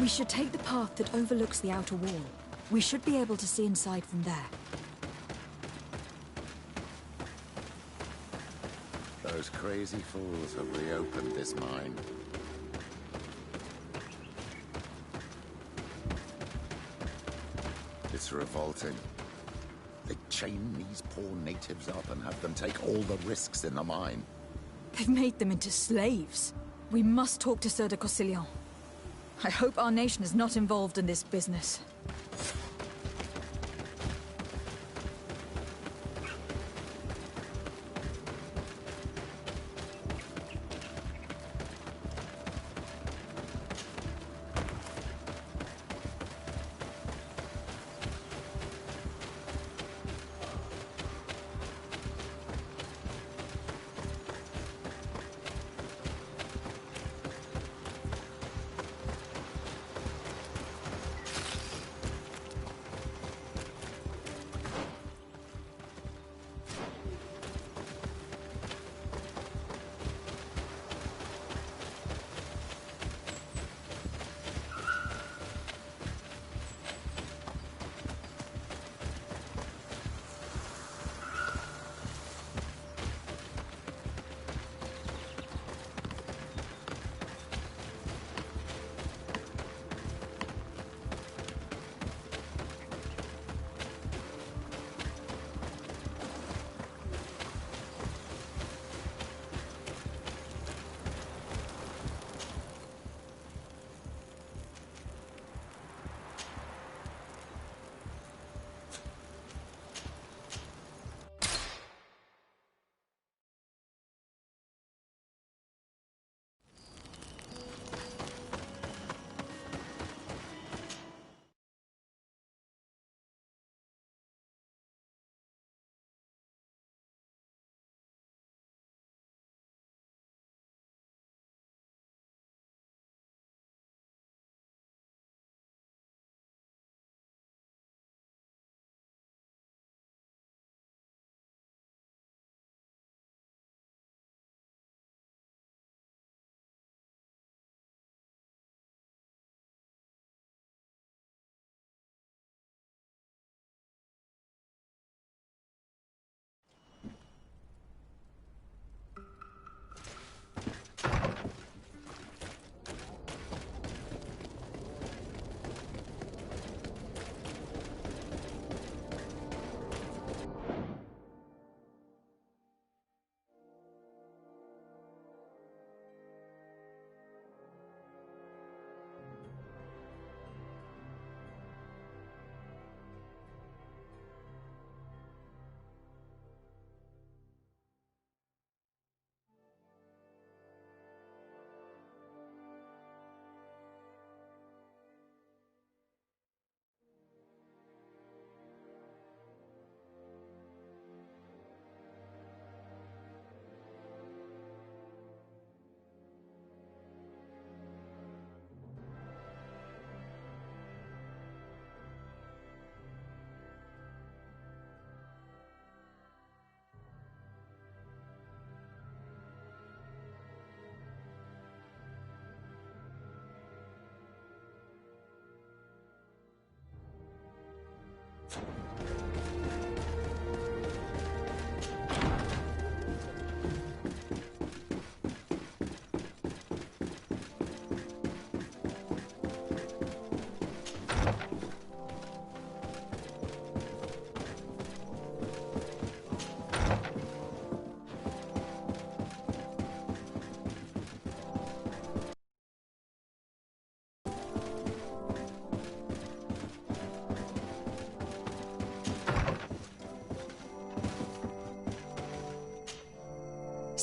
C: We should take the path that overlooks the outer wall. We should be able to see inside from there.
H: Those crazy fools have reopened this mine. It's revolting. They chain these poor natives up and have them take all the risks in the mine.
C: They've made them into slaves. We must talk to Sir de Cossillon. I hope our nation is not involved in this business.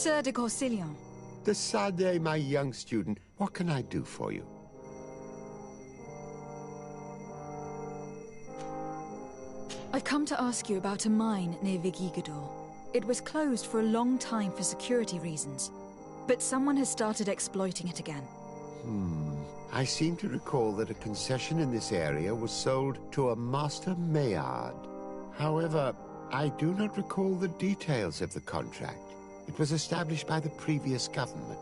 C: Sir de Corsillon.
G: De Sade, my young student, what can I do for you?
C: I've come to ask you about a mine near Vigigador. It was closed for a long time for security reasons, but someone has started exploiting it again.
G: I seem to recall that a concession in this area was sold to a Master Maillard. However, I do not recall the details of the contract. It was established by the previous government.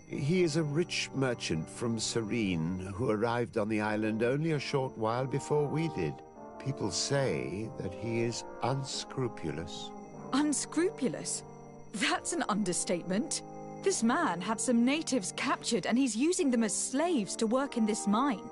G: He is a rich merchant from Serene who arrived on the island only a short while before we did. People say that he is unscrupulous.
C: Unscrupulous? That's an understatement. This man had some natives captured and he's using them as slaves to work in this mine.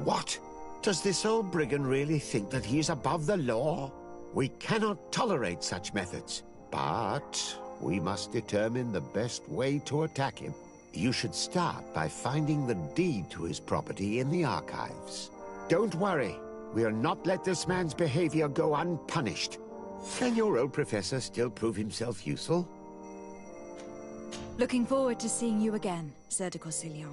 G: What? Does this old brigand really think that he is above the law? We cannot tolerate such methods, but we must determine the best way to attack him. You should start by finding the deed to his property in the archives. Don't worry. We'll not let this man's behavior go unpunished. Can your old professor still prove himself useful?
C: Looking forward to seeing you again, Sir de Corsillon.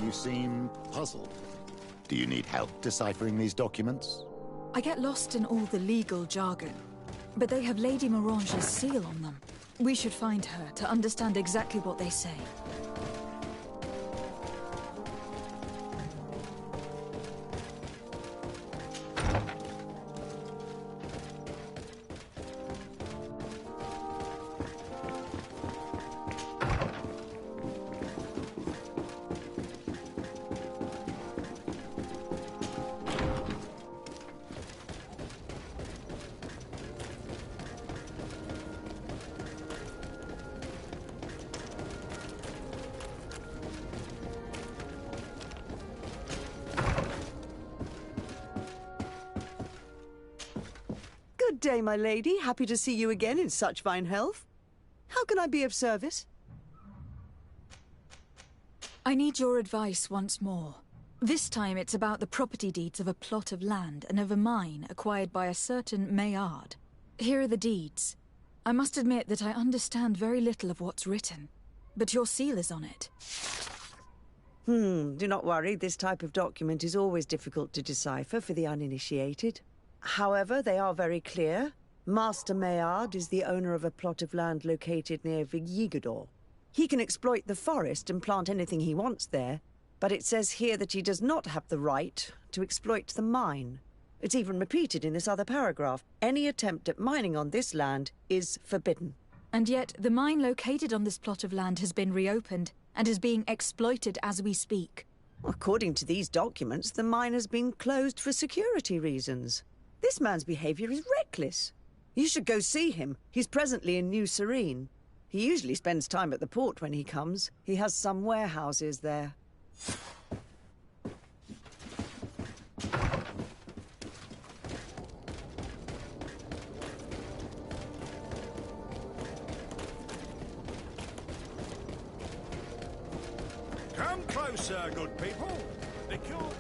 H: You seem puzzled. Do you need help deciphering these documents?
C: I get lost in all the legal jargon, but they have Lady Morange's seal on them. We should find her to understand exactly what they say.
T: Good day, my lady. Happy to see you again in such fine health. How can I be of service?
C: I need your advice once more. This time it's about the property deeds of a plot of land and of a mine acquired by a certain Maillard. Here are the deeds. I must admit that I understand very little of what's written, but your seal is on it.
T: Do not worry. This type of document is always difficult to decipher for the uninitiated. However, they are very clear. Master Maillard is the owner of a plot of land located near Vigigador. He can exploit the forest and plant anything he wants there, but it says here that he does not have the right to exploit the mine. It's even repeated in this other paragraph. Any attempt at mining on this land is forbidden.
C: And yet, the mine located on this plot of land has been reopened and is being exploited as we speak.
T: According to these documents, the mine has been closed for security reasons. This man's behavior is reckless. You should go see him. He's presently in New Serene. He usually spends time at the port when he comes. He has some warehouses there.
M: Come closer, good people. They cool.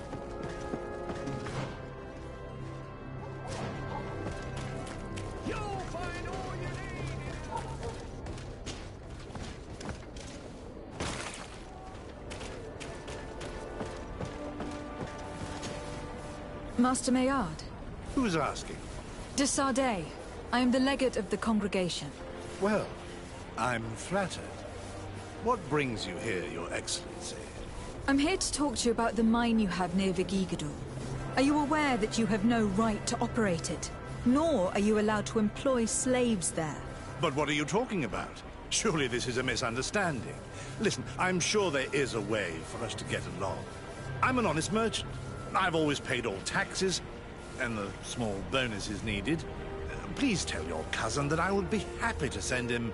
M: You'll find all you need.
C: Master Maillard.
M: Who's asking?
C: De Sade. I am the legate of the congregation.
M: Well, I'm flattered.
V: What brings you here, Your Excellency?
C: I'm here to talk to you about the mine you have near Vigigador. Are you aware that you have no right to operate it? Nor are you allowed to employ slaves there.
V: But what are you talking about? Surely this is a misunderstanding. Listen, I'm sure there is a way for us to get along. I'm an honest merchant. I've always paid all taxes, and the small bonuses needed. Please tell your cousin that I would be happy to send him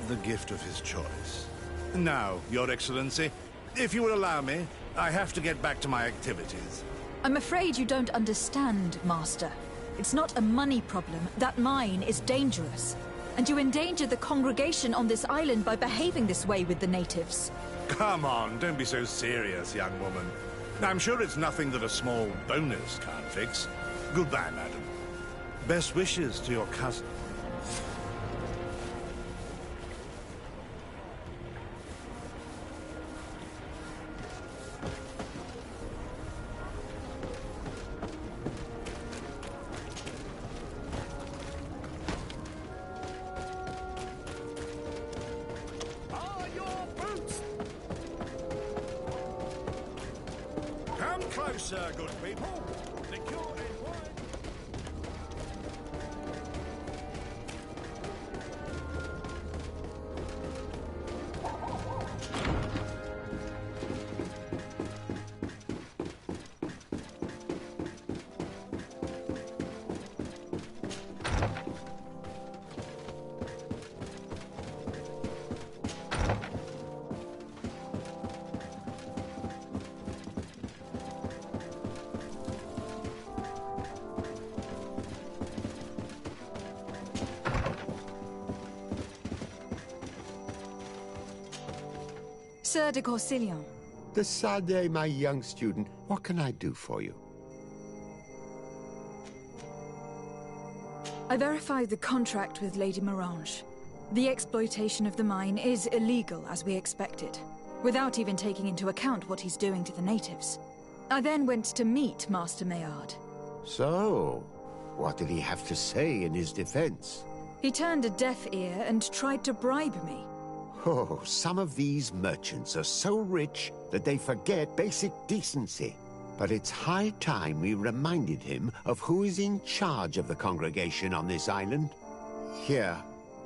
V: the gift of his choice. Now, Your Excellency, if you will allow me, I have to get back to my activities.
C: I'm afraid you don't understand, Master. It's not a money problem. That mine is dangerous. And you endanger the congregation on this island by behaving this way with the natives.
V: Come on, don't be so serious, young woman. I'm sure it's nothing that a small bonus can't fix. Goodbye, madam. Best wishes to your cousin. Come closer, good people. Liqueur and wine.
C: Sir de Corsillon.
G: Decidez, my young student, what can I do for you?
C: I verified the contract with Lady Morange. The exploitation of the mine is illegal, as we expected, without even taking into account what he's doing to the natives. I then went to meet Master Maillard.
G: So, what did he have to say in his defense?
C: He turned a deaf ear and tried to bribe me.
G: Oh, some of these merchants are so rich that they forget basic decency. But it's high time we reminded him of who is in charge of the congregation on this island. Here,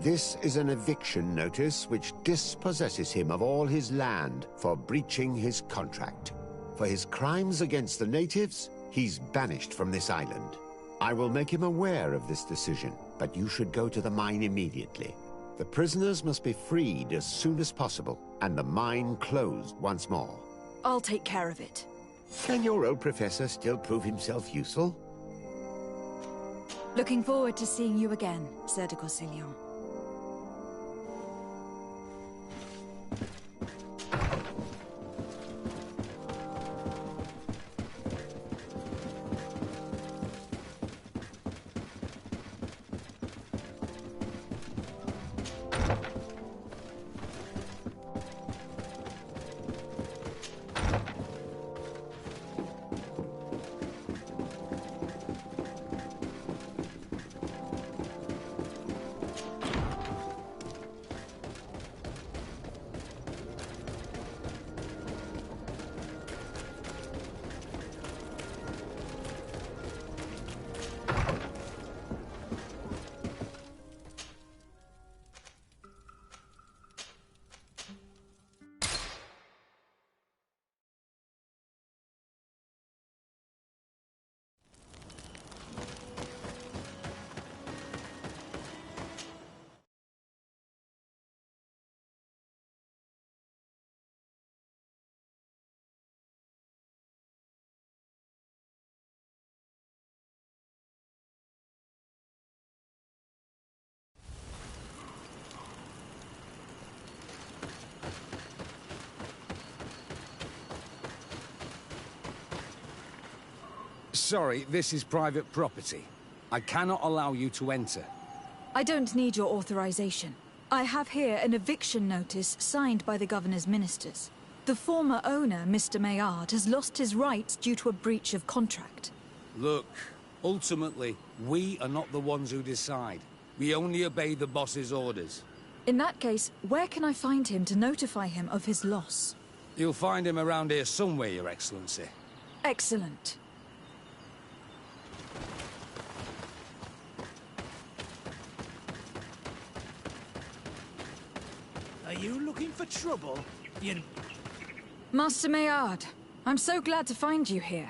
G: this is an eviction notice which dispossesses him of all his land for breaching his contract. For his crimes against the natives, he's banished from this island. I will make him aware of this decision, but you should go to the mine immediately. The prisoners must be freed as soon as possible, and the mine closed once more.
C: I'll take care of it.
G: Can your old professor still prove himself useful?
C: Looking forward to seeing you again, Sir de Corsillon.
B: Sorry, this is private property. I cannot allow you to enter.
C: I don't need your authorization. I have here an eviction notice signed by the governor's ministers. The former owner, Mr. Maillard, has lost his rights due to a breach of contract.
B: Look, ultimately, we are not the ones who decide. We only obey the boss's orders.
C: In that case, where can I find him to notify him of his loss?
B: You'll find him around here somewhere, Your Excellency.
C: Excellent.
A: Are you looking for trouble?
C: Master Maillard, I'm so glad to find you here.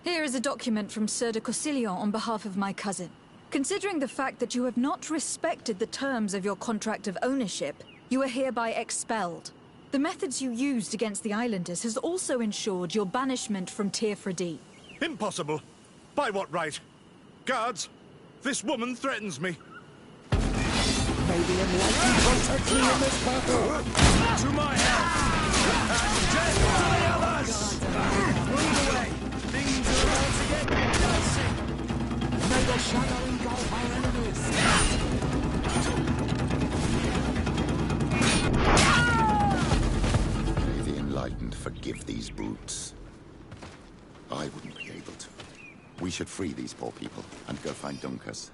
C: Here is a document from Sir de Cossillon on behalf of my cousin. Considering the fact that you have not respected the terms of your contract of ownership, you are hereby expelled. The methods you used against the islanders has also ensured your banishment from Tirfredi.
V: Impossible. By what right? Guards, this woman threatens me.
M: Maybe enlightened protect me in this battle.
A: To my help! And death to the others! Move away! Things are about to get dicey!
M: May the shadow engulf our enemies.
H: May the enlightened forgive these brutes. I wouldn't be able to. We should free these poor people and go find Dunkers.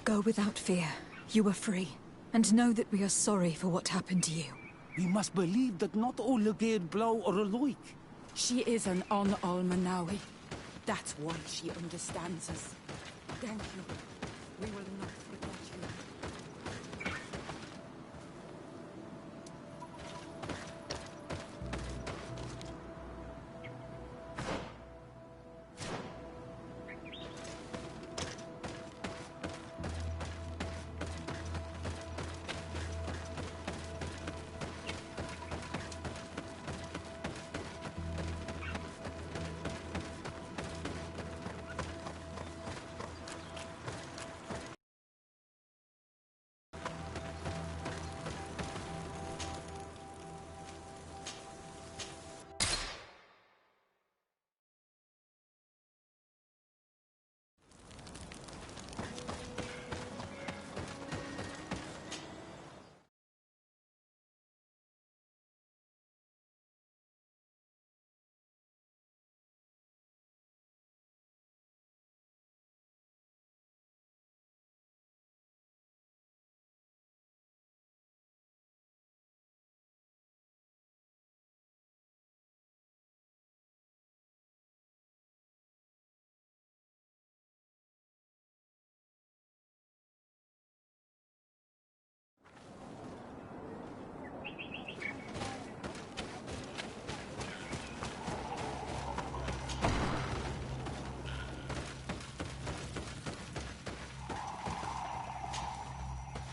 C: Go without fear. You are free. And know that we are sorry for what happened to you.
K: We must believe that not all Legate blow are alike.
I: She is an Almanawi. That's why she understands us. Thank you. We will not forget you.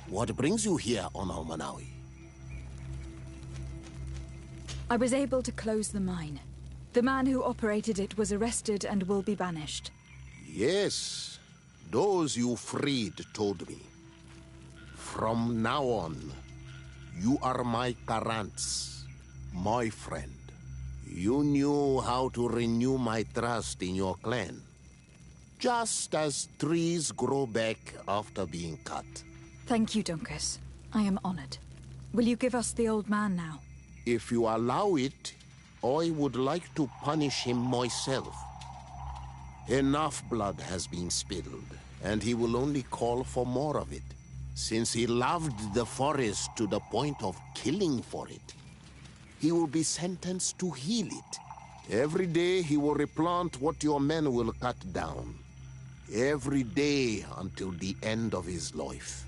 J: What brings you here on Almanawi?
C: I was able to close the mine. The man who operated it was arrested and will be banished.
J: Yes, those you freed told me. From now on, you are my Karants, my friend. You knew how to renew my trust in your clan. Just as trees grow back after being cut.
C: Thank you, Dunkers. I am honored. Will you give us the old man now?
J: If you allow it, I would like to punish him myself. Enough blood has been spilled, and he will only call for more of it. Since he loved the forest to the point of killing for it, he will be sentenced to heal it. Every day he will replant what your men will cut down. Every day until the end of his life.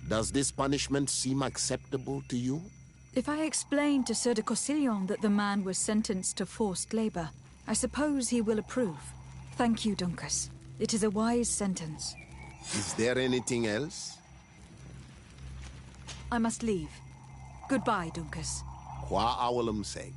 J: Does this punishment seem acceptable to you?
C: If I explain to Sir de Cossillon that the man was sentenced to forced labor, I suppose he will approve. Thank you, Dunkers. It is a wise sentence.
J: Is there anything else?
C: I must leave. Goodbye, Dunkers.
J: Qua awalum seg.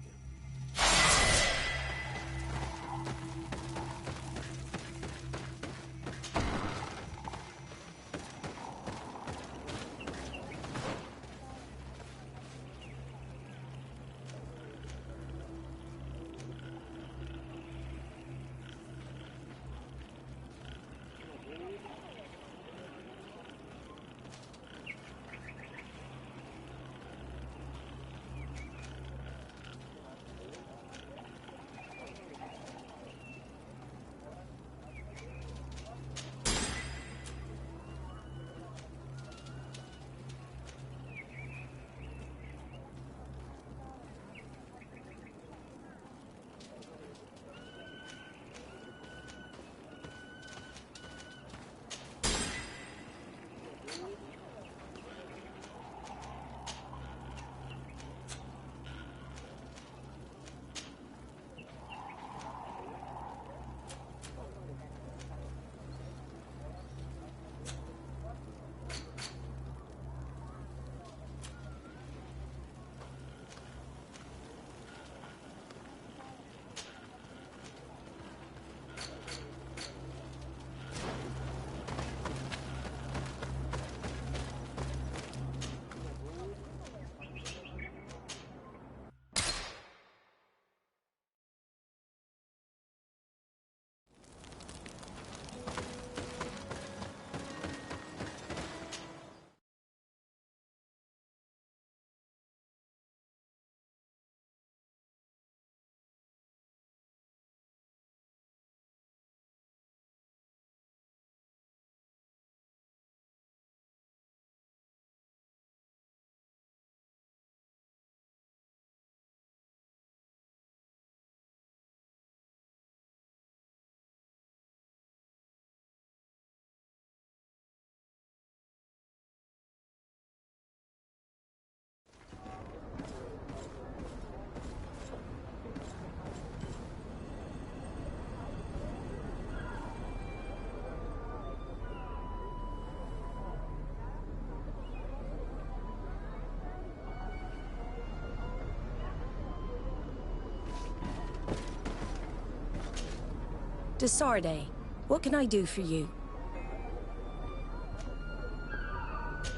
F: Desarde, what can I do for you?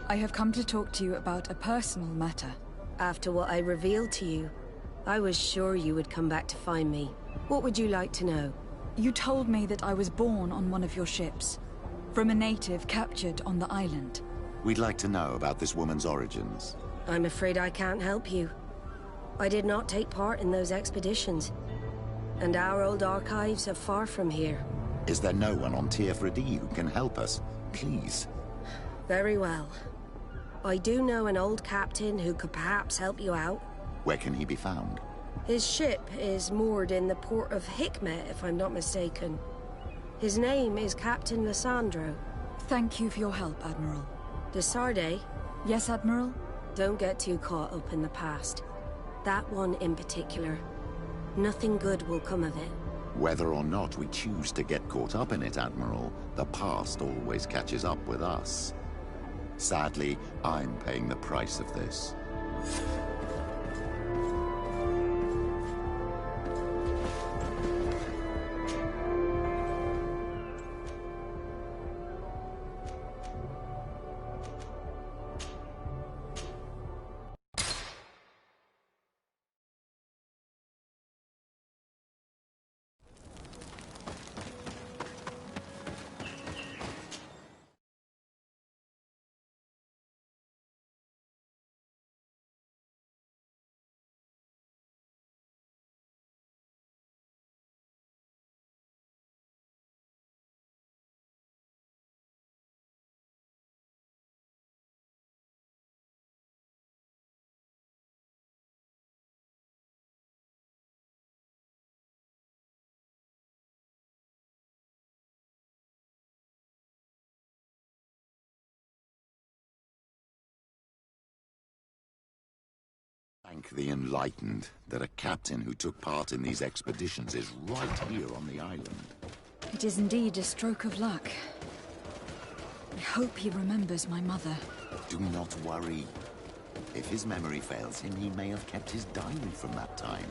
C: I have come to talk to you about a personal matter.
F: After what I revealed to you, I was sure you would come back to find me. What would you like to know?
C: You told me that I was born on one of your ships, from a native captured on the island.
H: We'd like to know about this woman's origins.
F: I'm afraid I can't help you. I did not take part in those expeditions, and our old archives are far from here.
H: Is there no one on TF-Radi who can help us? Please.
F: Very well. I do know an old captain who could perhaps help you out.
H: Where can he be found?
F: His ship is moored in the port of Hikmet, if I'm not mistaken. His name is Captain Lissandro.
C: Thank you for your help, Admiral.
F: Desarde?
C: Yes, Admiral?
F: Don't get too caught up in the past. That one in particular. Nothing good will come of it.
H: Whether or not we choose to get caught up in it, Admiral, the past always catches up with us. Sadly, I'm paying the price of this. Thank the enlightened that a captain who took part in these expeditions is right here on the island.
C: It is indeed a stroke of luck. I hope he remembers my mother.
H: Do not worry. If his memory fails him, he may have kept his diary from that time.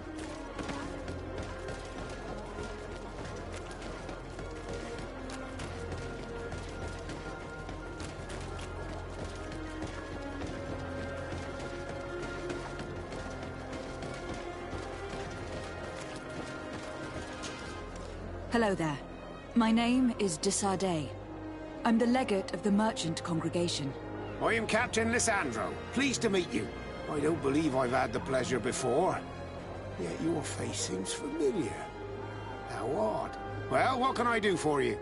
C: Hello there. My name is Desarde. I'm the legate of the merchant congregation.
O: I am Captain Lissandro. Pleased to meet you. I don't believe I've had the pleasure before. Yet your face seems familiar. How odd. Well, what can I do for you?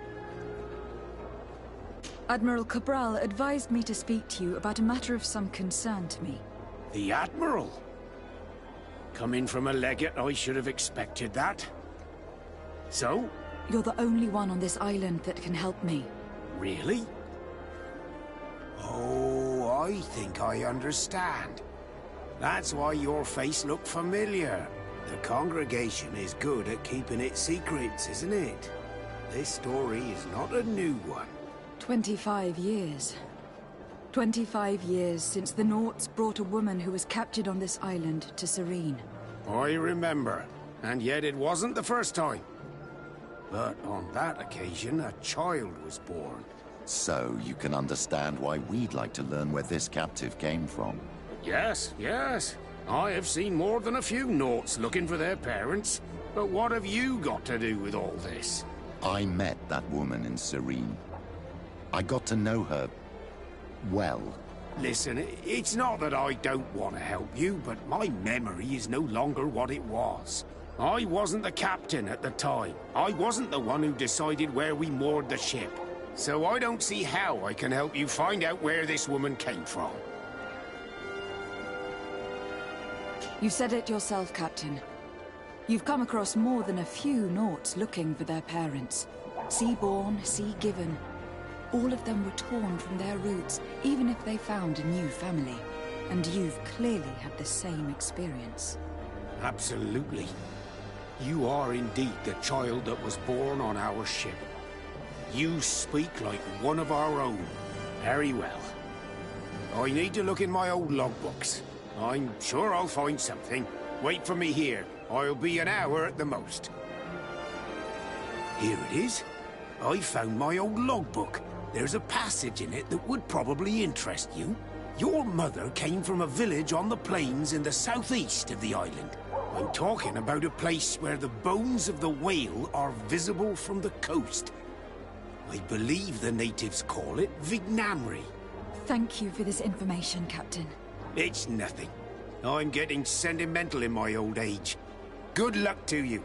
C: Admiral Cabral advised me to speak to you about a matter of some concern to me.
O: The Admiral? Coming from a legate, I should have expected that. So?
C: You're the only one on this island that can help me.
O: Really? Oh, I think I understand. That's why your face looked familiar. The congregation is good at keeping its secrets, isn't it? This story is not a new one.
C: 25 years. 25 years since the Nauts brought a woman who was captured on this island to Serene.
O: I remember. And yet it wasn't the first time. But on that occasion, a child was born.
H: So you can understand why we'd like to learn where this captive came from.
O: Yes, yes. I have seen more than a few Nauts looking for their parents. But what have you got to do with all this?
H: I met that woman in Serene. I got to know her well.
O: Listen, it's not that I don't want to help you, but my memory is no longer what it was. I wasn't the captain at the time. I wasn't the one who decided where we moored the ship. So I don't see how I can help you find out where this woman came from.
C: You said it yourself, Captain. You've come across more than a few Nauts looking for their parents. Sea-born, sea-given. All of them were torn from their roots, even if they found a new family. And you've clearly had the same experience.
O: Absolutely. You are indeed the child that was born on our ship. You speak like one of our own. Very well. I need to look in my old logbooks. I'm sure I'll find something. Wait for me here. I'll be an hour at the most. Here it is. I found my old logbook. There's a passage in it that would probably interest you. Your mother came from a village on the plains in the southeast of the island. I'm talking about a place where the bones of the whale are visible from the coast. I believe the natives call it Vignamri.
C: Thank you for this information, Captain.
O: It's nothing. I'm getting sentimental in my old age. Good luck to you.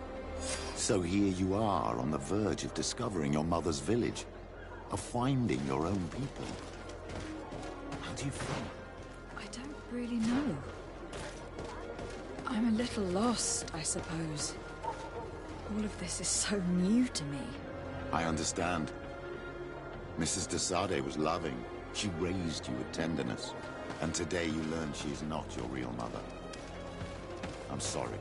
H: So here you are on the verge of discovering your mother's village, of finding your own people. How do you feel?
C: I don't really know. I'm a little lost, I suppose. All of this is so new to me.
H: I understand. Mrs. de Sade was loving. She raised you with tenderness. And today you learn she is not your real mother. I'm sorry.